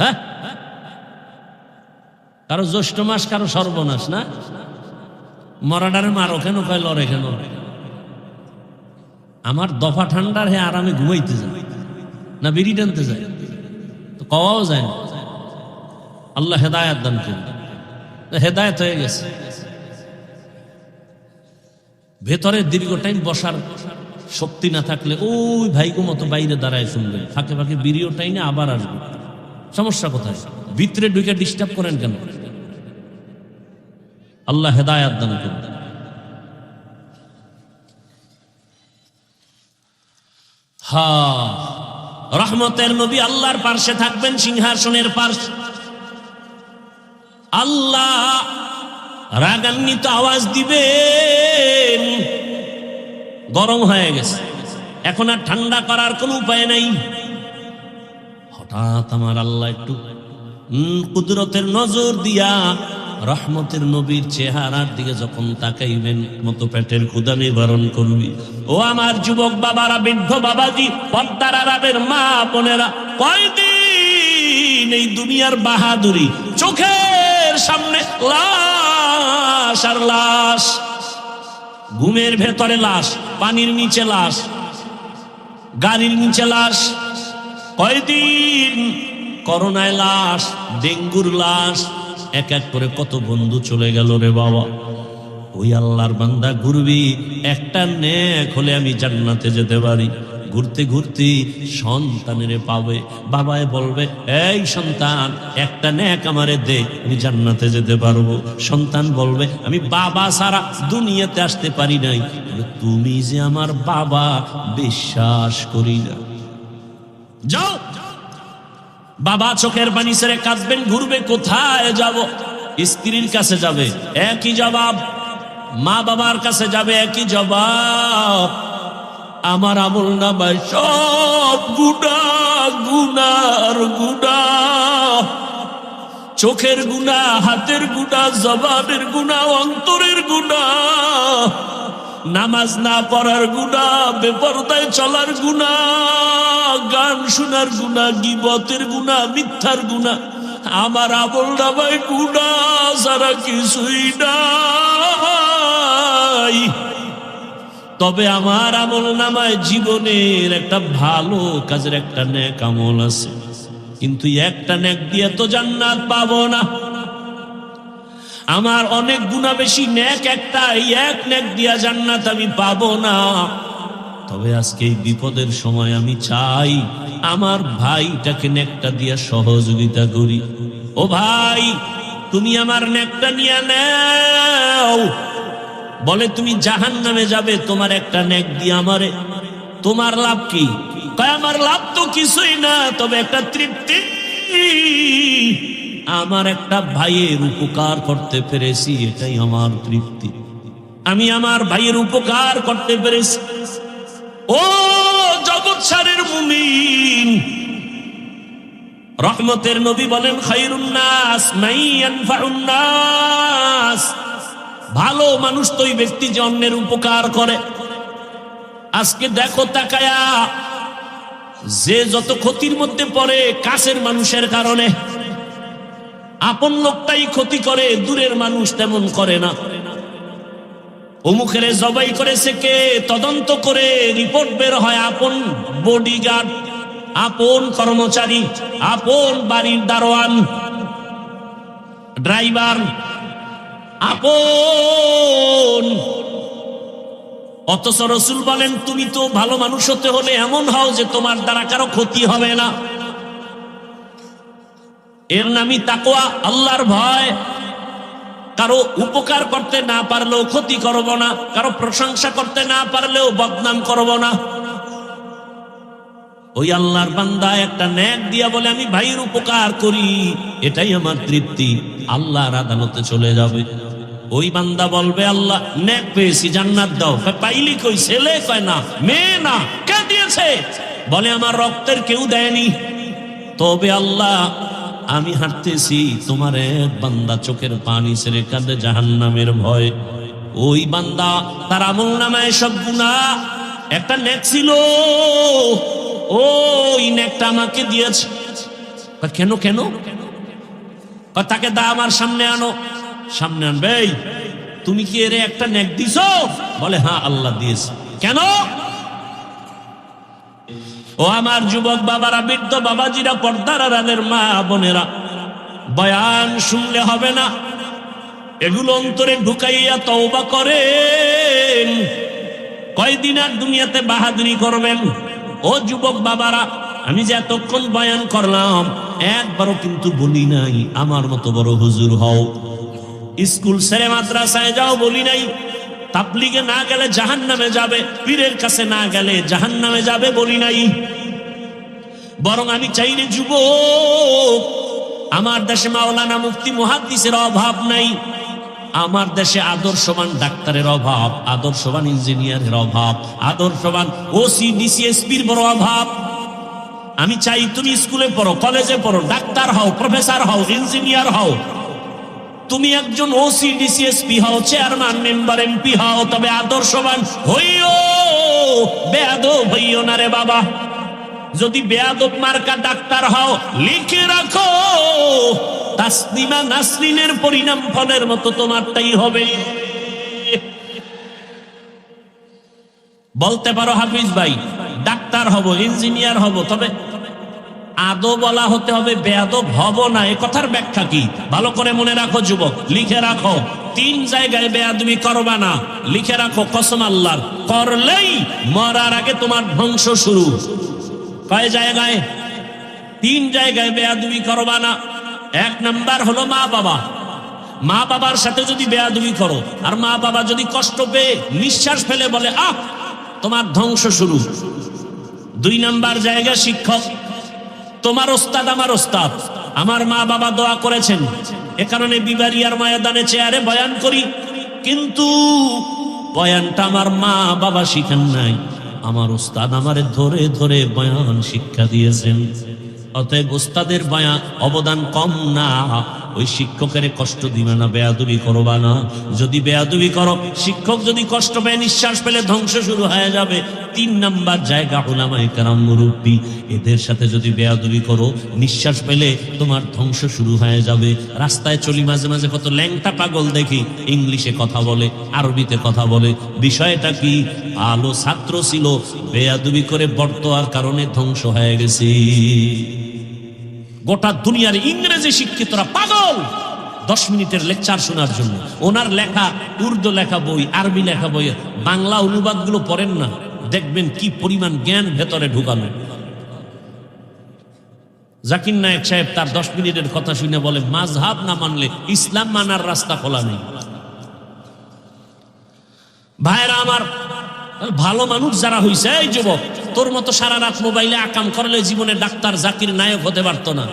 হ্যাঁ, কারো জ্যৈষ্ঠ মাস, কারো সর্বনাশ না। মরাডারে মারো কেন, কয় লড়ে কেন? আমার দফা ঠান্ডার হে আরামে ঘুমাইতে যায় না, বিড়ি টানতে যায় তো কওয়াও যায় না। আল্লাহ হেদায়েত দান করুন। হেদায়েত হয়ে গেছে। ভেতরে দীর্ঘ টাইম বসার শক্তি না থাকলে ওই ভাইগো মতো বাইরে দাঁড়ায় শুনবেন, ফাঁকে ফাঁকে বিড়িও টাইনে আবার আসবে। সমস্যা কোথায়? ভিতরে ঢুকে ডিস্টার্ব করেন কেন? আল্লাহ হেদায়েত দান করুন। রহমতের নবী আল্লাহর পার্শ্বে থাকবেন, সিংহাসনের পার্শ্বে। আল্লাহ রাগান্বিত আওয়াজ দিবেন, গরম হয়ে গেছে, এখন আর ঠান্ডা করার কোন উপায় নাই। হঠাৎ আমার আল্লাহ একটু কুদরতের নজর দিয়া রহমতের নবীর চেহারার দিকে যখন তাকাইবেন, মতো পেটের ক্ষুধা নিবারণ করবি। ও আমার যুবক বাবারা, বৃদ্ধ বাবাজি, পর্দার আড়ালের মা বোনেরা, কয়দিন এই দুনিয়ার বাহাদুরি, চোখের সামনে লাশ আর লাশ, ঘুমের ভেতরে লাশ, পানির নিচে লাশ, গাড়ির নিচে লাশ, কয়দিন করোনায় লাশ, ডেঙ্গুর লাশ, এক এক করে কত বন্ধু চলে গেল রে বাবা। ওই আল্লাহর বান্দা ঘুরবি, একটা নেক হলে আমি জান্নাতে যেতে পারি। ঘুরতে ঘুরতে সন্তানের পাবে, বাবায় বলবে এই সন্তান একটা নেক আমারে দে, আমি জান্নাতে যেতে পারবো। সন্তান বলবে আমি বাবা ছাড়া দুনিয়াতে আসতে পারি নাই, তুমি যে আমার বাবা বিশ্বাস করি না। যাও, বাবা চোখের পানি ছেড়ে কাঁদবেন, ঘুরবে কোথায় যাব? স্ত্রীর কাছে যাবে, একই জবাব। মা বাবার কাছে যাবে, একই জবাব। আমার আমল নামায় সব গুনার গুনাহ, চোখের গুনাহ, হাতের গুনাহ, জবানের গুনাহ, অন্তরের গুনাহ, নামাজ না পড়ার গুনাহ, বেপরদায় চলার গুনাহ, গান শোনার গুনাহ, গীবতের গুনাহ, মিথ্যার গুনাহ। আমার আমল নামায় গুনাহ ছাড়া কিছুই নাই। তবে আমার আমল নামায় জীবনের একটা ভালো কাজের একটা নেক আমল আছে। কিন্তু একটা নেক দিয়ে তো জান্নাত পাবো না। আমার অনেক গুণা বেশি, নেক একটা, এই এক নেক দিয়া জান্নাত আমি পাবো না। তবে আজকে এই বিপদের সময় আমি চাই আমার ভাইটাকে নেকটা দিয়া সহযোগিতা করি। ও ভাই, তুমি আমার নেকটা নিয়ে নাও। বলে তুমি জাহান্নামে যাবে, তোমার একটা নেক দিয়ে আমারে, তোমার লাভ কি? কয় আমার লাভ তো কিছুই না, তবে একটা তৃপ্তি, আমার একটা ভাইয়ের উপকার করতে পেরেছি, এটাই আমার তৃপ্তি। আমি আমার ভাইয়ের উপকার করতে পেরেছি। ও জগৎ সারের মুমিন, রহমতের নবী বলেন খায়রুন নাস মান ইয়ানফাউন নাস, ভালো মানুষ তো ওই ব্যক্তি যে অন্যের উপকার করে। আজকে দেখো তাকায়া, যে যত ক্ষতির মধ্যে পড়ে কাছের মানুষের কারণে, আপন লোকটাই ক্ষতি করে, দূরের মানুষ তেমন করে না। অমুকের জবাই করেছে কে, তদন্ত করে রিপোর্ট বের হয় আপন বডিগার্ড, আপন কর্মচারী, আপন বাড়ির দারোয়ান, ড্রাইভার, আপন। অথচ রাসূল বলেন তুমি তো ভালো মানুষ হতে হলে এমন হও যে তোমার দ্বারা কারো ক্ষতি হবে না। এর নামই তাকওয়া, আল্লাহর ভয়। কারো উপকার করতে না পারলেও ক্ষতি করব না, কারো প্রশংসা করতে না পারলেও বদনাম করব না। ওই আল্লাহর বান্দা একটা নেক দিয়া বলে আমি ভাইয়ের উপকার করি, এটাই আমার তৃপ্তি, আল্লাহর আদালতে চলে যাবে। ওই বান্দা বলবে আল্লাহ নেক পেয়েছি, জান্নাত দাও। পাইলি কই? ছেলে কয় না, মেয়ে না, কে দিয়েছে? বলে আমার রক্তের কেউ দেয়নি। তবে আল্লাহ আমি হাঁটতেছি, তোমার এক বান্দা চোখের পানি ছেড়ে কাঁদে জাহান্নামের ভয়। ওই বান্দা তার আমল নামায় সব গুনাহ, একটা নেক ছিল, ওই নেকটা আমাকে দিয়েছে। কেন কেন? তাকে দা আমার সামনে আনো। সামনে আনবে, তুমি কি এর একটা নেক দিছো? বলে হ্যাঁ আল্লাহ দিয়েছে। কেন? ও আমার যুবক বাবারা, বৃদ্ধ বাবাজিরা, পর্দার আড়ালের মা বোনেরা, বয়ান শুনলে হবে না, এগুলো অন্তরে ঢুকাইয়া তওবা করেন। কয়দিন আর দুনিয়াতে বাহাদুরি করবেন? ও যুবক বাবারা, আমি যে এতক্ষণ বয়ান করলাম একবারও কিন্তু বলি নাই আমার মতো বড় হুজুর হও, স্কুল ছেড়ে মাদ্রাসায় যাও বলি নাই, তাবলীগে না গেলে জাহান্নামে যাবে, পীরের কাছে না গেলে জাহান্নামে যাবে বলি নাই। বরং আমি চাইলে যুবক, আমার দেশে মাওলানা মুফতি মুহাদ্দিসের অভাব নাই, আমার দেশে আদর্শবান ডাক্তারের অভাব, আদর্শবান ইঞ্জিনিয়ারের অভাব, আদর্শবান ওসি ডিসিএসপির বড় অভাব। আমি চাই তুমি স্কুলে পড়ো, কলেজে পড়ো, ডাক্তার হও, প্রফেসর হও, ইঞ্জিনিয়ার হও, তুমি একজন ওসি ডিসিএসপি হও, চেয়ারম্যান, মেম্বার, এমপি হও, তবে আদর্শবান হইও, বেয়াদব হইও না রে বাবা। যদি বেয়াদব মার্কা ডাক্তার হও, লিখে রাখো তাসলিমা নাসরিনের পরিণাম ফলের মতো তোমারটাই হবে। বলতে পারো হাফিজ ভাই ডাক্তার হব, ইঞ্জিনিয়ার হব, তবে আদো বলা হতে হবে, বেয়াদব হব না। এ কথার ব্যাখ্যা কি? ভালো করে মনে রাখো যুবক, লিখে রাখো। 3 জায়গায় বেয়াদবি করবা না, লিখে রাখো কসম আল্লাহর, করলেই মরার আগে তোমার ধ্বংস শুরু। কয় জায়গায়? 3 জায়গায় বেয়াদবি করবা না। 1 নাম্বার হলো মা বাবা। মা বাবার সাথে যদি বেয়াদবি করো, আর মা বাবা যদি কষ্ট পেয়ে নিঃশ্বাস ফেলে বলে আহ, তোমার ধ্বংস শুরু। 2 নাম্বার জায়গা শিক্ষক। তোমার ওস্তাদ আমার ওস্তাদ, আমার মা বাবা দোয়া করেছেন, এ কারণে বিবারিয়ার ময়দানে চেয়ারে বয়ান করি, কিন্তু বয়ানটা আমার মা বাবা শিখান নাই, আমার ওস্তাদ আমারে ধরে ধরে বয়ান শিক্ষা দিয়েছেন। অতএব ওস্তাদের বয়ান অবদান কম না, ওই শিক্ষকের কষ্ট দিবে না, বেয়াদবি করবা না। যদি বেয়াদবি করো, শিক্ষক যদি কষ্ট পেয়ে নিঃশ্বাস পেলে ধ্বংস শুরু হয়ে যাবে। 3 নাম্বার জায়গা উলামায়ে কেরাম, মুরব্বী, এদের সাথে যদি বেয়াদবি করো, নিঃশ্বাস পেলে তোমার ধ্বংস শুরু হয়ে যাবে। রাস্তায় চলি মাঝে মাঝে কত ল্যাংটা পাগল দেখি, ইংলিশে কথা বলে, আরবিতে কথা বলে। বিষয়টা কি? ভালো ছাত্র ছিল, বেয়াদবি করে বর্তমার কারণে ধ্বংস হয়ে গেছে। গোটা দুনিয়ার ইংরেজি শিক্ষিতরা পাগল 10 মিনিটের লেকচার শোনার জন্য। ওনার লেখা উর্দু লেখা বই, আরবি লেখা বই, বাংলা অনুবাদগুলো পড়েন না, দেখবেন কি পরিমাণ জ্ঞান ভেতরে ঢুকানো। জাকির নায়েক সাহেব তার 10 মিনিটের কথা শুনে বলে, মাযহাব না মানলে ইসলাম মানার রাস্তা খোলা নেই। ভাইরা আমার, ভালো মানুষ যারা হইছে, এই যুবক, তোর মতো সারা রাত মোবাইলে আকাম করলে জীবনে ডাক্তার জাকির নায়েক হতে পারতো না।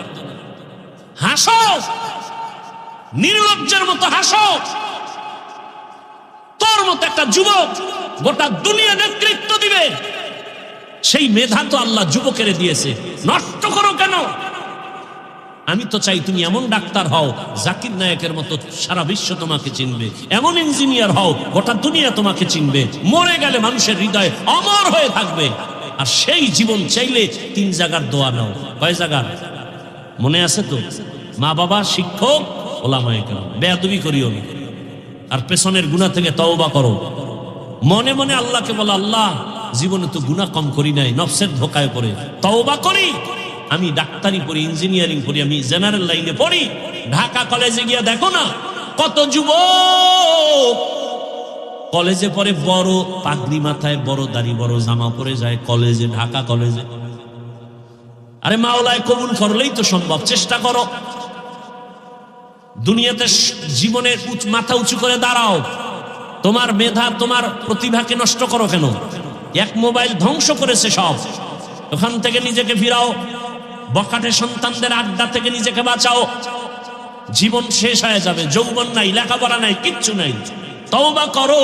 হাসো, নির্লজ্জের মতো হাসো। তোর মতো একটা যুবক গোটা দুনিয়া নেতৃত্ব দিবে, সেই মেধা তো আল্লাহ যুবকের দিয়েছে, নষ্ট করো কেন? আমি তো চাই তুমি এমন ডাক্তার হও জাকির নায়েকের মতো সারা বিশ্ব তোমাকে চিনবে, এমন ইঞ্জিনিয়ার হও গোটা দুনিয়া তোমাকে চিনবে, মরে গেলে মানুষের হৃদয়ে অমর হয়ে থাকবে। আর সেই জীবন চাইলে 3 জায়গার দোয়া নাও। কয় জায়গার মনে আছে তো? মা বাবা, শিক্ষক, ওলামায়ে কেরাম। বেয়াদবি করিও না, আর পেছনের গুনাহ থেকে তওবা করো। মনে মনে আল্লাহকে বলো, আল্লাহ জীবনে তো গুনাহ কম করি নাই, নফসের ধোকায় পড়ে তওবা করি। আমি ডাক্তারি পড়ি, ইঞ্জিনিয়ারিং পড়ি, আমি জেনারেল লাইনে পড়ি। ঢাকা কলেজে গিয়ে দেখো না কত যুবক কলেজে পড়ে, বড় পাগড়ি মাথায়, বড় দাড়ি, বড় জামা পরে যায় কলেজে, ঢাকা কলেজে। আরে মাওলায় কবুল করলেই তো সম্ভব, চেষ্টা করো। দুনিয়াতে জীবনে মাথা উঁচু করে দাঁড়াও। তোমার মেধা, তোমার প্রতিভাকে নষ্ট করো কেন? এক মোবাইল ধ্বংস করেছে সব, ওখান থেকে নিজেকে ফিরাও। বখাটে সন্তানদের আড্ডা থেকে নিজেকে বাঁচাও। জীবন শেষ হয়ে যাবে, যৌবন নাই, লেখাপড়া নাই, কিচ্ছু নাই। তওবা করো,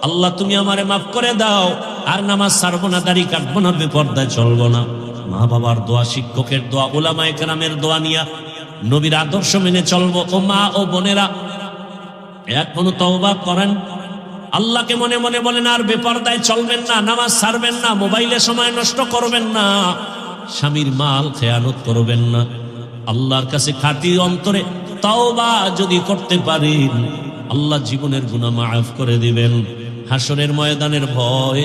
আল্লাহ তুমি আমারে মাফ করে দাও, আর নামাজ ছাড়বো না, দাড়ি কাটবো না, বেপরদায় চলবো না। মা বাবার দোয়া, শিক্ষকের দোয়া, উলামায়ে কেরামের দোয়া নিয়া নবীর আদর্শ মেনে চলবো। ও মা ও বোনেরা, এখনো তওবা করেন, আল্লাহকে মনে মনে বলেন, আর বেপরদায় চলবেন না, নামাজ ছাড়বেন না, মোবাইলে সময় নষ্ট করবেন না, স্বামীর মাল খেয়ানত করবেন না। আল্লাহর কাছে খাঁটি অন্তরে তওবা যদি করতে পারেন, আল্লাহ জীবনের গুনাহ মাফ করে দিবেন। হাসরের ময়দানের ভয়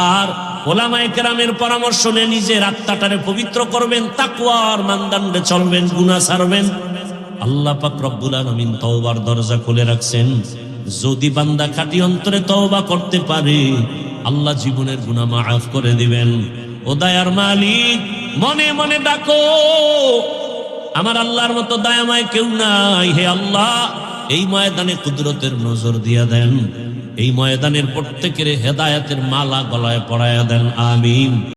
আর ওলামায়ে কেরামের পরামর্শ নিয়ে নিজের আত্মাটারে পবিত্র করবেন, তাকওয়ার মানদণ্ডে চলবেন, গুনাহ ছাড়বেন। আল্লাহ পাক রব্বুল আলামিন তওবার দরজা খুলে রাখছেন। যদি বান্দা খাঁটি অন্তরে তওবা করতে পারে, আল্লাহ জীবনের গুনাহ মাফ করে দিবেন। ও দয়ার মালিক, মনে মনে ডাকো, আমার আল্লাহর মতো দয়াময় কেউ নাই। হে আল্লাহ, এই ময়দানে কুদরতের নজর দিয়া দেন, এই ময়দানের প্রত্যেকের হেদায়েতের মালা গলায় পরায়া দেন। আমিন।